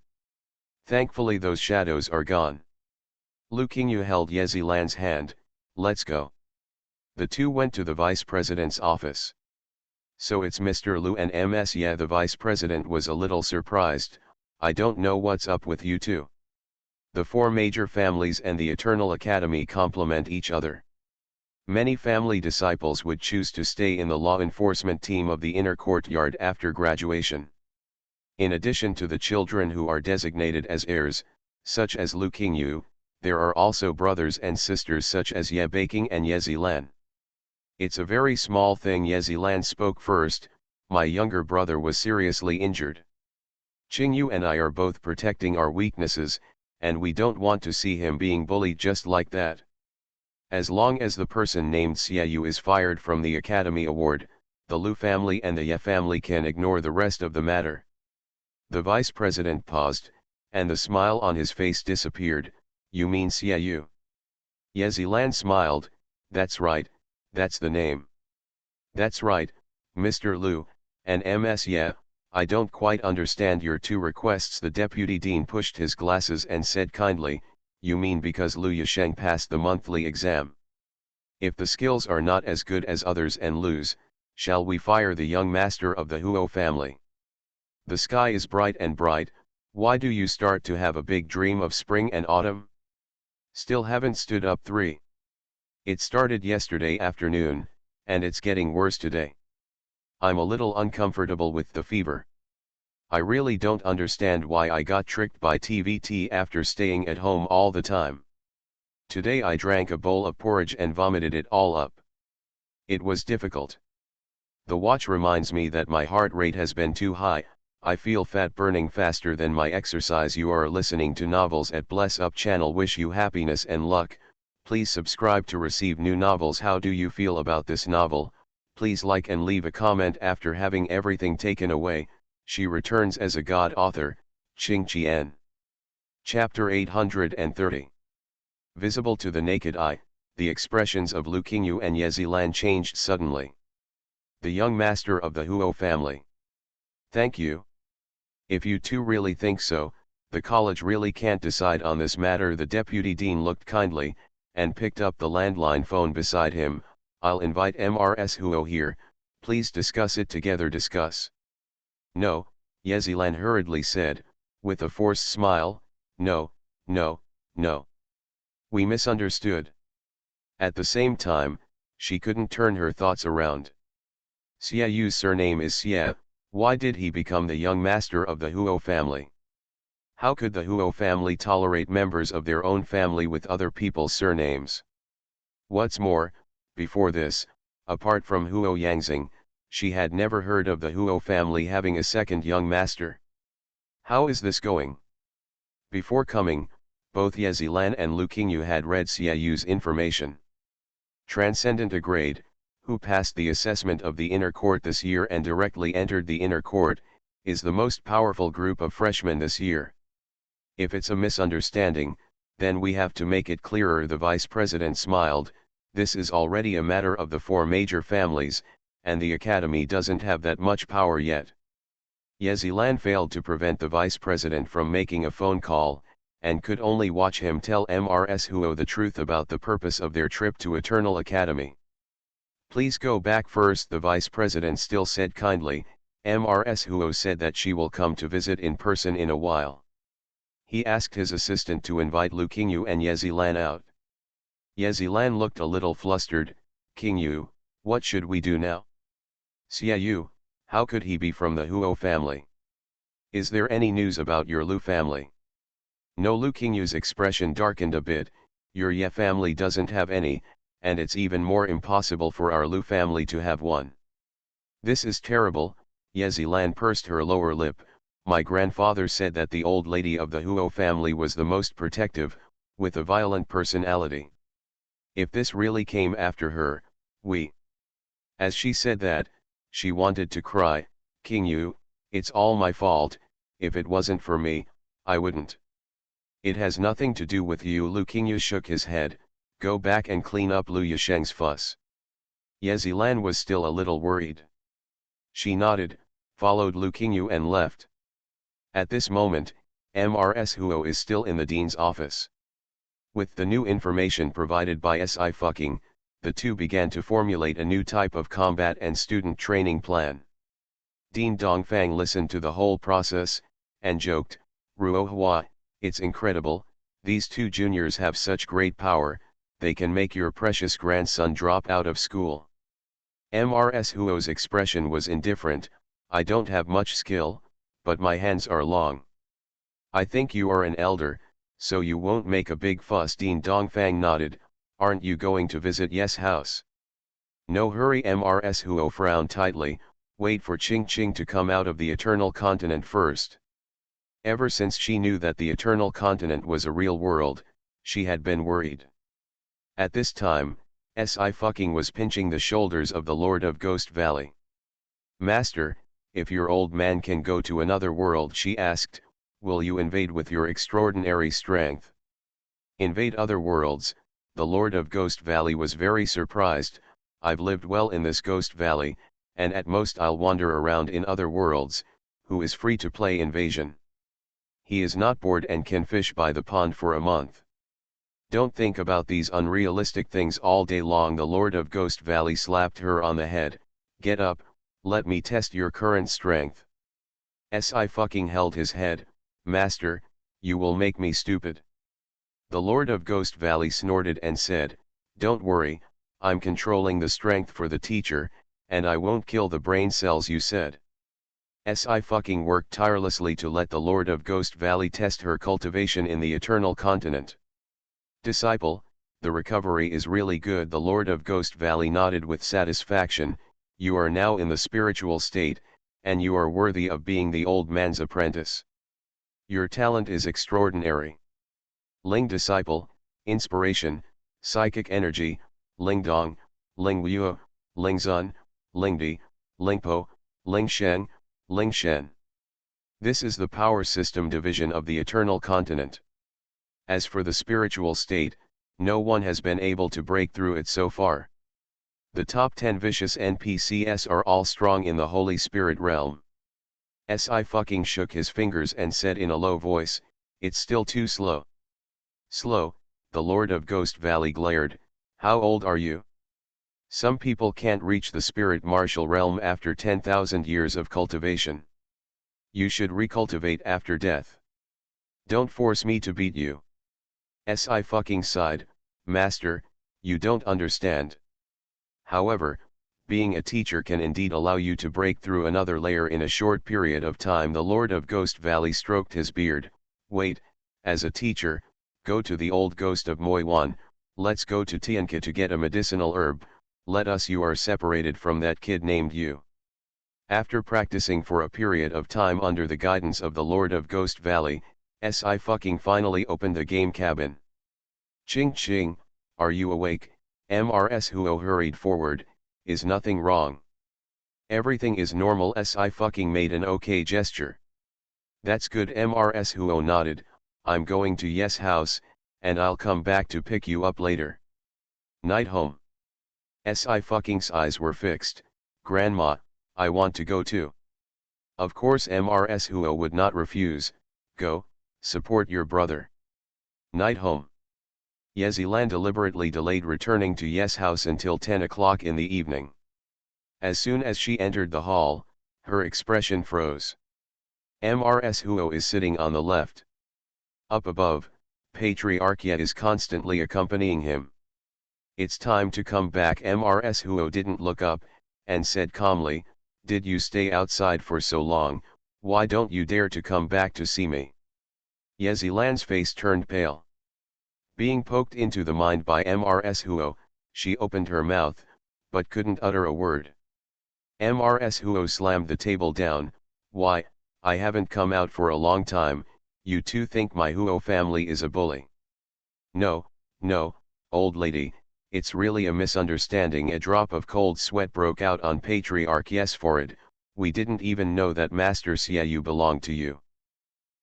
Thankfully those shadows are gone. Lu Qingyu held Ye Zilan's hand. Let's go. The two went to the vice president's office. So it's Mr. Lu and Ms. Ye. The vice president was a little surprised. I don't know what's up with you two. The four major families and the Eternal Academy complement each other. Many family disciples would choose to stay in the law enforcement team of the inner courtyard after graduation. In addition to the children who are designated as heirs, such as Lu Qingyu, there are also brothers and sisters such as Ye Baiqing and Ye Zilan. It's a very small thing. Ye Zilan spoke first. My younger brother was seriously injured. Qingyu and I are both protecting our weaknesses, and we don't want to see him being bullied just like that. As long as the person named Xiaoyu is fired from the Academy Award, the Lu family and the Ye family can ignore the rest of the matter. The vice president paused, and the smile on his face disappeared. You mean Xiaoyu? Ye Zilan smiled. That's right, that's the name. That's right, Mr. Lu, and Ms. Ye. I don't quite understand your two requests. The deputy dean pushed his glasses and said kindly, you mean because Lu Yisheng passed the monthly exam? If the skills are not as good as others and Lu's, shall we fire the young master of the Huo family? The sky is bright and bright. Why do you start to have a big dream of spring and autumn? Still haven't stood up 3. It started yesterday afternoon, and it's getting worse today. I'm a little uncomfortable with the fever. I really don't understand why I got tricked by TVT after staying at home all the time. Today I drank a bowl of porridge and vomited it all up. It was difficult. The watch reminds me that my heart rate has been too high. I feel fat burning faster than my exercise. You are listening to Novels at Bless Up channel. Wish you happiness and luck. Please subscribe to receive new novels. How do you feel about this novel? Please like and leave a comment. After having everything taken away, she returns as a god. Author, Qing Qian. Chapter 830. Visible to the naked eye, the expressions of Lu Qingyu and Ye Zilan changed suddenly. The young master of the Huo family. Thank you. If you two really think so, the college really can't decide on this matter. The deputy dean looked kindly, and picked up the landline phone beside him. I'll invite Mrs. Huo here, please discuss it together. Discuss? No, Ye Zilan hurriedly said, with a forced smile. No, no, no. We misunderstood. At the same time, she couldn't turn her thoughts around. Xiaoyu's surname is Xie. Why did he become the young master of the Huo family? How could the Huo family tolerate members of their own family with other people's surnames? What's more, before this, apart from Huo Yangxing, she had never heard of the Huo family having a second young master. How is this going? Before coming, both Ye Zilan and Lu Qingyu had read Xiaoyu's information. Transcendent a grade, who passed the assessment of the inner court this year and directly entered the inner court, is the most powerful group of freshmen this year. If it's a misunderstanding, then we have to make it clearer. The vice president smiled. This is already a matter of the four major families, and the academy doesn't have that much power yet. Ye Zilan failed to prevent the vice president from making a phone call, and could only watch him tell Mrs. Huo the truth about the purpose of their trip to Eternal Academy. Please go back first, the vice president still said kindly. Mrs. Huo said that she will come to visit in person in a while. He asked his assistant to invite Lu Qingyu and Yezilan out. Yezilan looked a little flustered. Qingyu, what should we do now? Xiaoyu, how could he be from the Huo family? Is there any news about your Lu family? No. Lu Qingyu's expression darkened a bit. Your Ye family doesn't have any, and it's even more impossible for our Lu family to have one. This is terrible. Yezilan pursed her lower lip. My grandfather said that the old lady of the Huo family was the most protective, with a violent personality. If this really came after her, As she said that, she wanted to cry. Qingyu, it's all my fault. If it wasn't for me, I wouldn't. It has nothing to do with you. Lu Qingyu shook his head. Go back and clean up Lu Yisheng's fuss. Yezilan was still a little worried. She nodded, followed Lu Qingyu and left. At this moment, Mrs. Huo is still in the dean's office. With the new information provided by Sci-fi, the two began to formulate a new type of combat and student training plan. Dean Dongfang listened to the whole process, and joked, Ruo Hua, it's incredible, these two juniors have such great power, they can make your precious grandson drop out of school. Mrs. Huo's expression was indifferent. I don't have much skill, but my hands are long. I think you are an elder, so you won't make a big fuss. Dean Dongfang nodded. Aren't you going to visit Yes house? No hurry. Mrs. Huo frowned tightly. Wait for Qing Qing to come out of the Eternal Continent first. Ever since she knew that the Eternal Continent was a real world, she had been worried. At this time, Sci-fi was pinching the shoulders of the Lord of Ghost Valley. Master, if your old man can go to another world, she asked, will you invade with your extraordinary strength? Invade other worlds? The Lord of Ghost Valley was very surprised. I've lived well in this Ghost Valley, and at most I'll wander around in other worlds. Who is free to play invasion? He is not bored and can fish by the pond for a month. Don't think about these unrealistic things all day long. The Lord of Ghost Valley slapped her on the head. Get up, let me test your current strength. Sci-fi held his head. Master, you will make me stupid. The Lord of Ghost Valley snorted and said, don't worry, I'm controlling the strength for the teacher, and I won't kill the brain cells you said. Sci-fi worked tirelessly to let the Lord of Ghost Valley test her cultivation in the Eternal Continent. Disciple, the recovery is really good. The Lord of Ghost Valley nodded with satisfaction. You are now in the spiritual state, and you are worthy of being the old man's apprentice. Your talent is extraordinary. Ling disciple, inspiration, psychic energy, Ling Dong, Ling Wu, Ling Zun, Ling Di, Ling Po, Ling Sheng, Ling Shen. This is the power system division of the Eternal Continent. As for the spiritual state, no one has been able to break through it so far. The top 10 vicious NPCs are all strong in the Holy Spirit realm. Sci-fi shook his fingers and said in a low voice, it's still too slow. Slow, the Lord of Ghost Valley glared. How old are you? Some people can't reach the spirit martial realm after 10,000 years of cultivation. You should recultivate after death. Don't force me to beat you. Sci-fi sighed, Master, you don't understand. However, being a teacher can indeed allow you to break through another layer in a short period of time. The Lord of Ghost Valley stroked his beard. Wait, as a teacher, go to the old ghost of Moiwan, let's go to Tianka to get a medicinal herb, let us. You are separated from that kid named Yu. After practicing for a period of time under the guidance of the Lord of Ghost Valley, Sci-fi finally opened the game cabin. Ching Ching, are you awake? Mrs. Huo hurried forward. Is nothing wrong? Everything is normal. Sci-fi made an okay gesture. That's good. Mrs. Huo nodded. I'm going to Yes house, and I'll come back to pick you up later. Night home. Sci-fi's eyes were fixed. Grandma, I want to go too. Of course Mrs. Huo would not refuse. Go, support your brother. Night home. Yezilan deliberately delayed returning to Yes house until 10 o'clock in the evening. As soon as she entered the hall, her expression froze. Mrs. Huo is sitting on the left. Up above, Patriarchia is constantly accompanying him. It's time to come back. Mrs. Huo didn't look up, and said calmly, did you stay outside for so long, why don't you dare to come back to see me? Yezilan's face turned pale. Being poked into the mind by Mrs. Huo, she opened her mouth, but couldn't utter a word. Mrs. Huo slammed the table down. Why, I haven't come out for a long time, you two think my Huo family is a bully. No, no, old lady, it's really a misunderstanding. A drop of cold sweat broke out on Patriarch's forehead. We didn't even know that Master Xiaoyu belonged to you.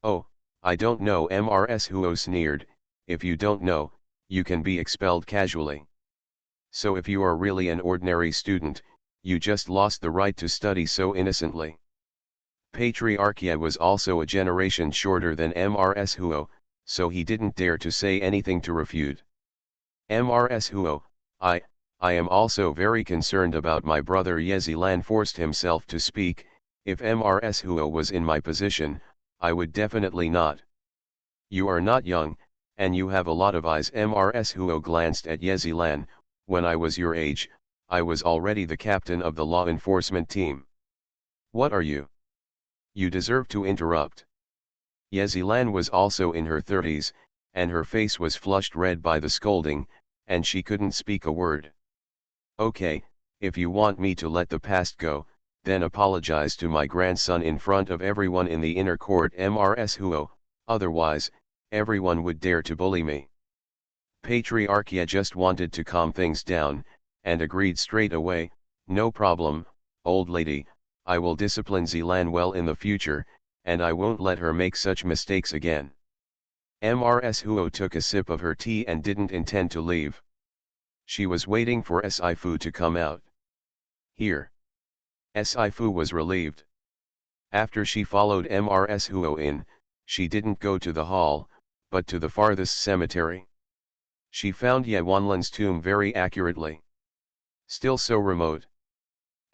Oh, I don't know. Mrs. Huo sneered, if you don't know, you can be expelled casually. So if you are really an ordinary student, you just lost the right to study so innocently. Patriarchia was also a generation shorter than Mrs. Huo, so he didn't dare to say anything to refute. Mrs. Huo, I am also very concerned about my brother. Yezilan forced himself to speak. If Mrs. Huo was in my position, I would definitely not. You are not young, and you have a lot of eyes. Mrs. Huo glanced at Yezilan. When I was your age, I was already the captain of the law enforcement team. What are you? You deserve to interrupt. Yezilan was also in her 30s, and her face was flushed red by the scolding, and she couldn't speak a word. Okay, if you want me to let the past go, then apologize to my grandson in front of everyone in the inner court. Mrs. Huo, otherwise, everyone would dare to bully me. Patriarchia just wanted to calm things down, and agreed straight away, no problem, old lady, I will discipline Zilan well in the future, and I won't let her make such mistakes again. Mrs. Huo took a sip of her tea and didn't intend to leave. She was waiting for Sci-fi to come out. Here. Sci-fi was relieved. After she followed Mrs. Huo in, she didn't go to the hall, but to the farthest cemetery. She found Ye Wanlan's tomb very accurately. Still so remote.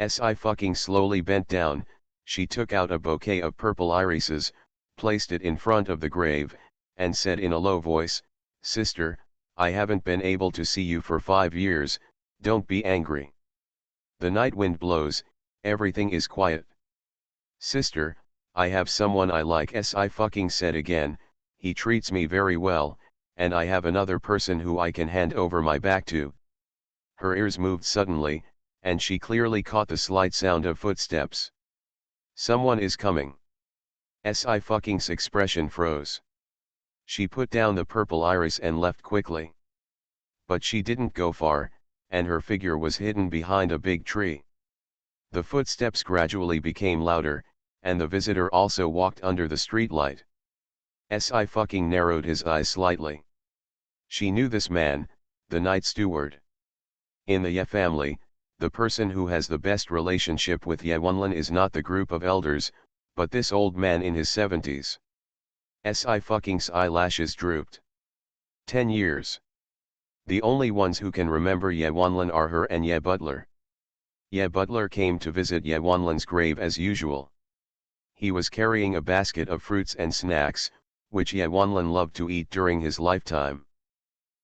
Sci-fi slowly bent down, she took out a bouquet of purple irises, placed it in front of the grave, and said in a low voice, Sister, I haven't been able to see you for 5 years, don't be angry. The night wind blows, everything is quiet. Sister, I have someone I like. Sci-fi said again, he treats me very well, and I have another person who I can hand over my back to. Her ears moved suddenly, and she clearly caught the slight sound of footsteps. Someone is coming. Sci-fi's expression froze. She put down the purple iris and left quickly. But she didn't go far, and her figure was hidden behind a big tree. The footsteps gradually became louder, and the visitor also walked under the streetlight. Sci-fi narrowed his eyes slightly. She knew this man, the night steward. In the Ye family, the person who has the best relationship with Ye Wanlan is not the group of elders, but this old man in his 70s. Sci-fi's eyelashes drooped. 10 years. The only ones who can remember Ye Wanlan are her and Ye Butler. Ye Butler came to visit Ye Wanlan's grave as usual. He was carrying a basket of fruits and snacks, which Ye Wanlan loved to eat during his lifetime.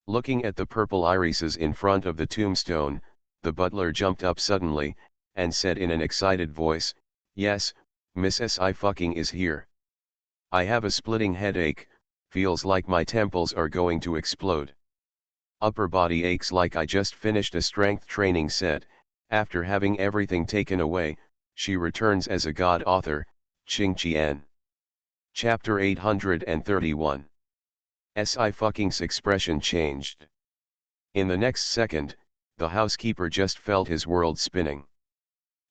Looking at the purple irises in front of the tombstone, the butler jumped up suddenly, and said in an excited voice, Yes, Miss Sci-fi is here. I have a splitting headache, feels like my temples are going to explode. Upper body aches like I just finished a strength training set. After having everything taken away, she returns as a god author, Qing Qian. Chapter 831. Sci-fi's expression changed. In the next second, the housekeeper just felt his world spinning.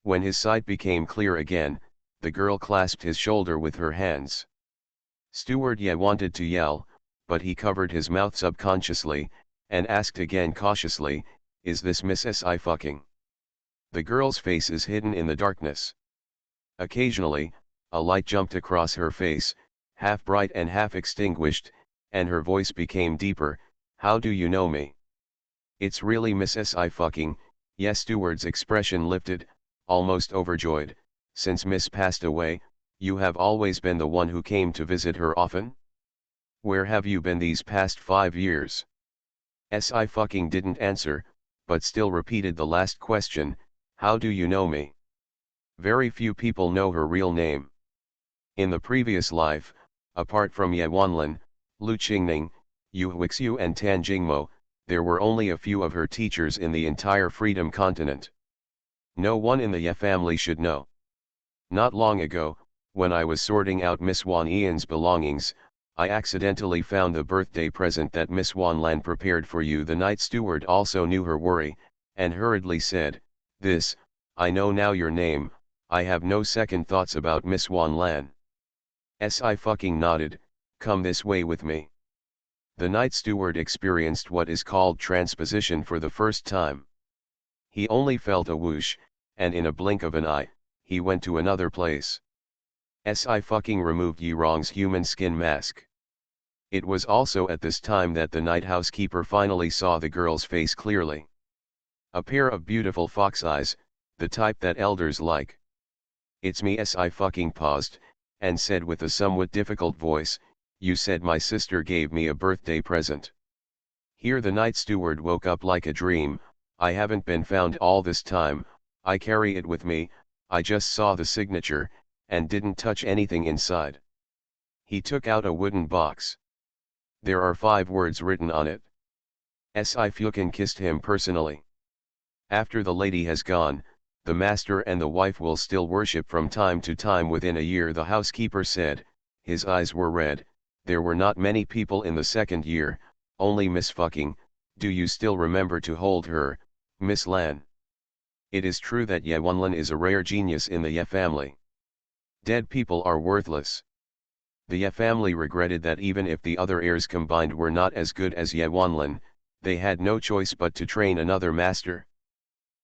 When his sight became clear again, the girl clasped his shoulder with her hands. Steward Ye wanted to yell, but he covered his mouth subconsciously, and asked again cautiously, Is this Miss Sci-fi? The girl's face is hidden in the darkness. Occasionally, a light jumped across her face, half bright and half extinguished, and her voice became deeper, How do you know me? It's really Miss Sci-fi. Yes, steward's expression lifted, almost overjoyed. Since Miss passed away, you have always been the one who came to visit her often? Where have you been these past 5 years? I fucking didn't answer, but still repeated the last question, how do you know me? Very few people know her real name. In the previous life, apart from Ye Wanlin, Lu Qingning, Yu Huixiu and Tan Jingmo, there were only a few of her teachers in the entire Freedom Continent. No one in the Ye family should know. Not long ago, when I was sorting out Miss Wan Ian's belongings, I accidentally found the birthday present that Miss Wan Lan prepared for you. The night steward also knew her worry, and hurriedly said, "This, I know now your name, I have no second thoughts about Miss Wan Lan." I fucking nodded, "Come this way with me." The night steward experienced what is called transposition for the first time. He only felt a whoosh, and in a blink of an eye, he went to another place. I fucking removed Yi Rong's human skin mask. It was also at this time that the night housekeeper finally saw the girl's face clearly. A pair of beautiful fox eyes, the type that elders like. "It's me." I fucking paused, and said with a somewhat difficult voice, "You said my sister gave me a birthday present." Here the night steward woke up like a dream. "I haven't been found all this time, I carry it with me, I just saw the signature, and didn't touch anything inside." He took out a wooden box. There are 5 words written on it. I fucking kissed him personally. After the lady has gone, the master and the wife will still worship from time to time within a year, the housekeeper said. His eyes were red. There were not many people in the second year, only Miss fucking, do you still remember to hold her, Miss Lan? It is true that Ye Wanlin is a rare genius in the Ye family. Dead people are worthless. The Ye family regretted that even if the other heirs combined were not as good as Ye Wanlin, they had no choice but to train another master.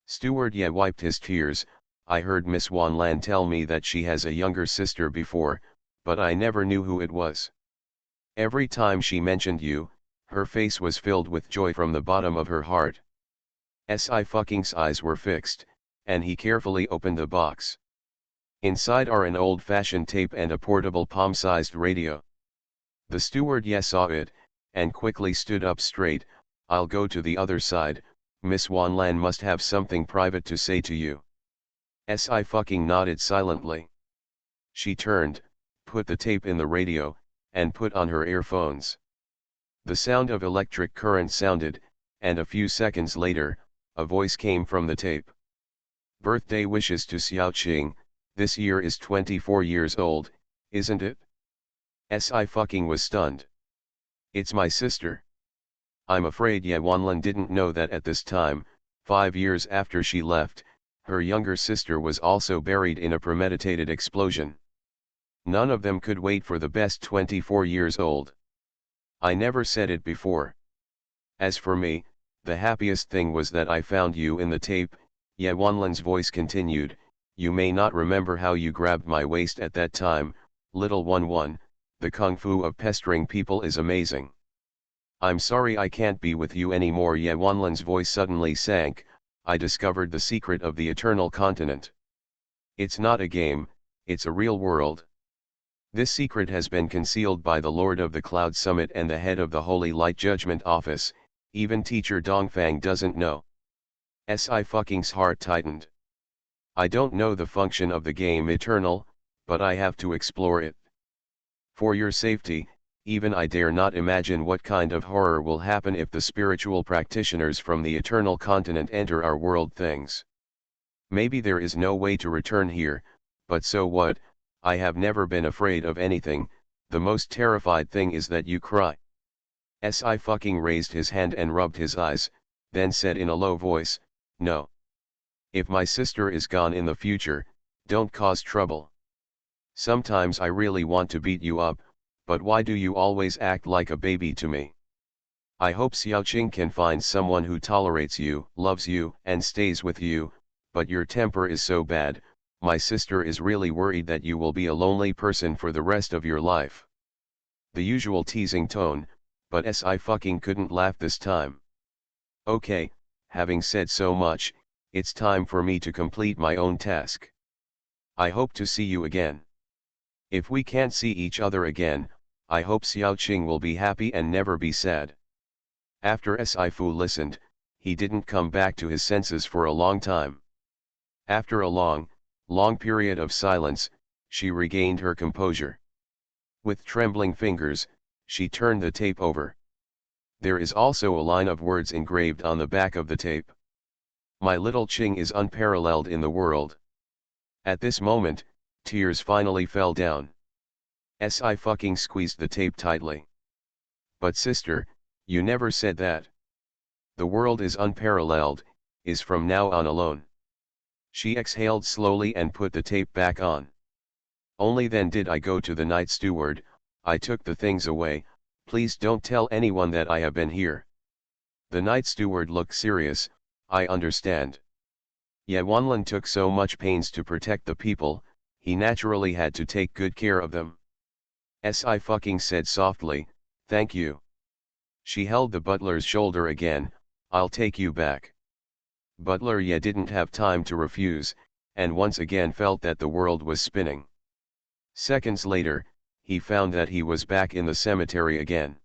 Steward Ye wiped his tears. "I heard Miss Wan Lan tell me that she has a younger sister before, but I never knew who it was. Every time she mentioned you, her face was filled with joy from the bottom of her heart." I fucking's eyes were fixed, and he carefully opened the box. Inside are an old-fashioned tape and a portable palm-sized radio. The steward Ye saw it, and quickly stood up straight. "I'll go to the other side, Miss Wan Lan must have something private to say to you." I fucking nodded silently. She turned, put the tape in the radio, and put on her earphones. The sound of electric current sounded, and a few seconds later, a voice came from the tape. "Birthday wishes to Xiaoqing, this year is 24 years old, isn't it?" I fucking was stunned. "It's my sister." I'm afraid Ye Wanlin didn't know that at this time, 5 years after she left, her younger sister was also buried in a premeditated explosion. None of them could wait for the best 24 years old. I never said it before. As for me, the happiest thing was that I found you in the tape. Ye Wanlin's voice continued. "You may not remember how you grabbed my waist at that time, little one, the kung fu of pestering people is amazing. I'm sorry I can't be with you anymore." Ye Wanlin's voice suddenly sank. "I discovered the secret of the eternal continent. It's not a game, it's a real world. This secret has been concealed by the Lord of the Cloud Summit and the head of the Holy Light Judgment Office, even teacher Dongfang doesn't know." I fucking's heart tightened. I don't know the function of the game Eternal, but I have to explore it. For your safety, even I dare not imagine what kind of horror will happen if the spiritual practitioners from the Eternal Continent enter our world things. Maybe there is no way to return here, but so what? I have never been afraid of anything. The most terrified thing is that you cry." I fucking raised his hand and rubbed his eyes, then said in a low voice, "No. If my sister is gone in the future, don't cause trouble. Sometimes I really want to beat you up, but why do you always act like a baby to me? I hope Xiaoqing can find someone who tolerates you, loves you, and stays with you, but your temper is so bad, my sister is really worried that you will be a lonely person for the rest of your life." The usual teasing tone, but I fucking couldn't laugh this time. "Okay, having said so much, it's time for me to complete my own task. I hope to see you again. If we can't see each other again, I hope Xiao Qing will be happy and never be sad. After Si Fu listened, he didn't come back to his senses for a long time. After a long period of silence, she regained her composure. With trembling fingers, she turned the tape over. There is also a line of words engraved on the back of the tape. My little Qing is unparalleled in the world. At this moment, tears finally fell down. Si fucking squeezed the tape tightly. But sister, you never said that. The world is unparalleled, is from now on alone. She exhaled slowly and put the tape back on. Only then did I go to the night steward. I took the things away. Please don't tell anyone that I have been here. The night steward looked serious. I understand. Ye Wanlin took so much pains to protect the people, he naturally had to take good care of them. Si fucking said softly, thank you. She held the butler's shoulder again. I'll take you back. Butler Ye didn't have time to refuse, and once again felt that the world was spinning. Seconds later, he found that he was back in the cemetery again.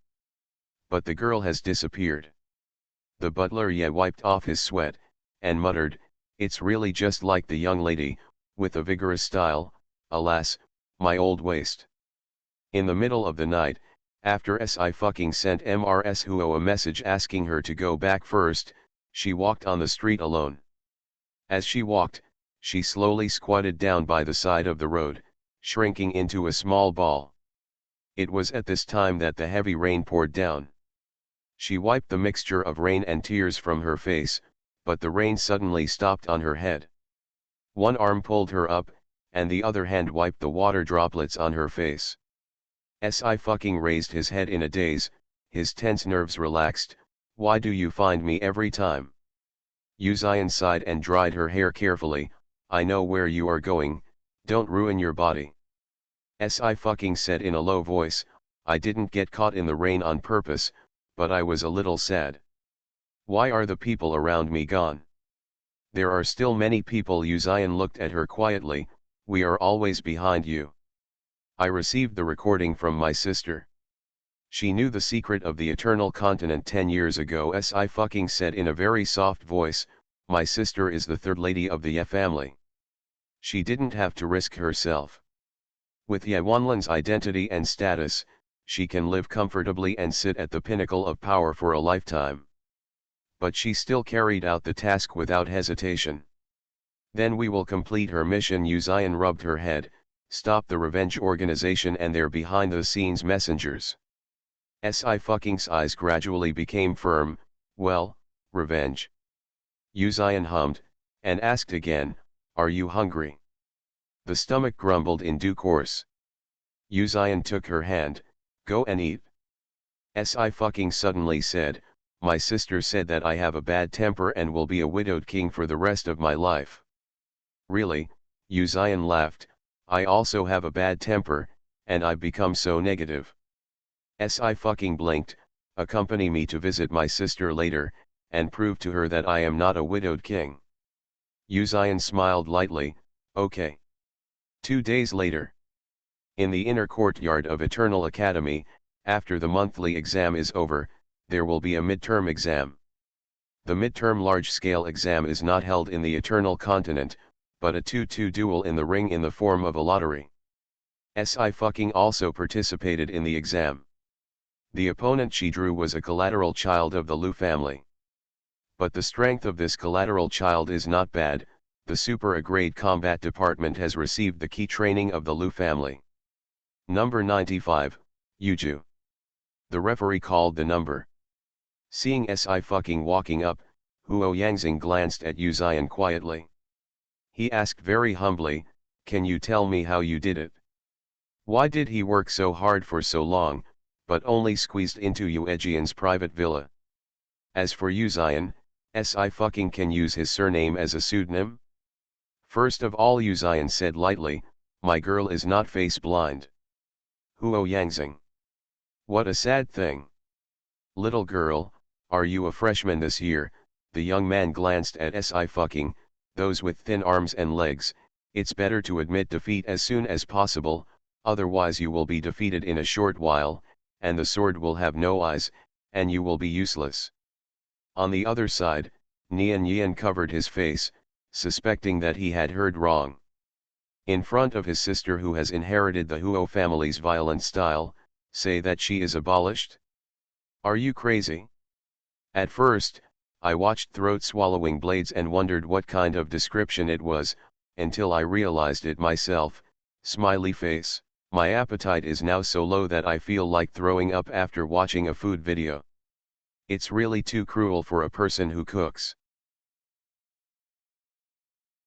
But the girl has disappeared. The butler Ye wiped off his sweat, and muttered, it's really just like the young lady, with a vigorous style, alas, my old waist. In the middle of the night, after Si fucking sent Mrs. Huo a message asking her to go back first, she walked on the street alone. As she walked, she slowly squatted down by the side of the road, shrinking into a small ball. It was at this time that the heavy rain poured down. She wiped the mixture of rain and tears from her face, but the rain suddenly stopped on her head. One arm pulled her up, and the other hand wiped the water droplets on her face. Si fucking raised his head in a daze, his tense nerves relaxed. Why do you find me every time? Yu Zion sighed and dried her hair carefully. I know where you are going, don't ruin your body. Si fucking said in a low voice, I didn't get caught in the rain on purpose, but I was a little sad. Why are the people around me gone? There are still many people. Yu Zion looked at her quietly. We are always behind you. I received the recording from my sister. She knew the secret of the eternal continent 10 years ago. Si fucking said in a very soft voice, my sister is the third lady of the Ye family. She didn't have to risk herself. With Ye Wanlin's identity and status, she can live comfortably and sit at the pinnacle of power for a lifetime. But she still carried out the task without hesitation. Then we will complete her mission. Yu Zion rubbed her head. Stop the revenge organization and their behind-the-scenes messengers. Si fucking's eyes gradually became firm. Well, revenge. Yu Zion hummed, and asked again, are you hungry? The stomach grumbled in due course. Yu Zion took her hand, go and eat. Si fucking suddenly said, my sister said that I have a bad temper and will be a widowed king for the rest of my life. Really? Yu Zion laughed. I also have a bad temper, and I've become so negative. Si fucking blinked, accompany me to visit my sister later, and prove to her that I am not a widowed king. Yu Zion smiled lightly, okay. 2 days later. In the inner courtyard of Eternal Academy, after the monthly exam is over, there will be a midterm exam. The midterm large-scale exam is not held in the Eternal Continent, but a 2-2 duel in the ring in the form of a lottery. Si fucking also participated in the exam. The opponent she drew was a collateral child of the Lu family. But the strength of this collateral child is not bad. The Super A-grade combat department has received the key training of the Lu family. Number 95, Yuju. The referee called the number. Seeing Si fucking walking up, Huo Yangxing glanced at Yu Zion quietly. He asked very humbly, can you tell me how you did it? Why did he work so hard for so long, but only squeezed into Yu Ejian's private villa? As for Yu Zion, Si fucking can use his surname as a pseudonym? First of all, Yu Zion said lightly, my girl is not face blind. Huo Yangxing. What a sad thing. Little girl, are you a freshman this year? The young man glanced at Si fucking, those with thin arms and legs, it's better to admit defeat as soon as possible. otherwise you will be defeated in a short while, and the sword will have no eyes, and you will be useless. On the other side, Nian Yan covered his face, suspecting that he had heard wrong. In front of his sister, who has inherited the Huo family's violent style, say that she is abolished? Are you crazy? At first, I watched throat-swallowing blades and wondered what kind of description it was, until I realized it myself. Smiley face. My appetite is now so low that I feel like throwing up after watching a food video. It's really too cruel for a person who cooks.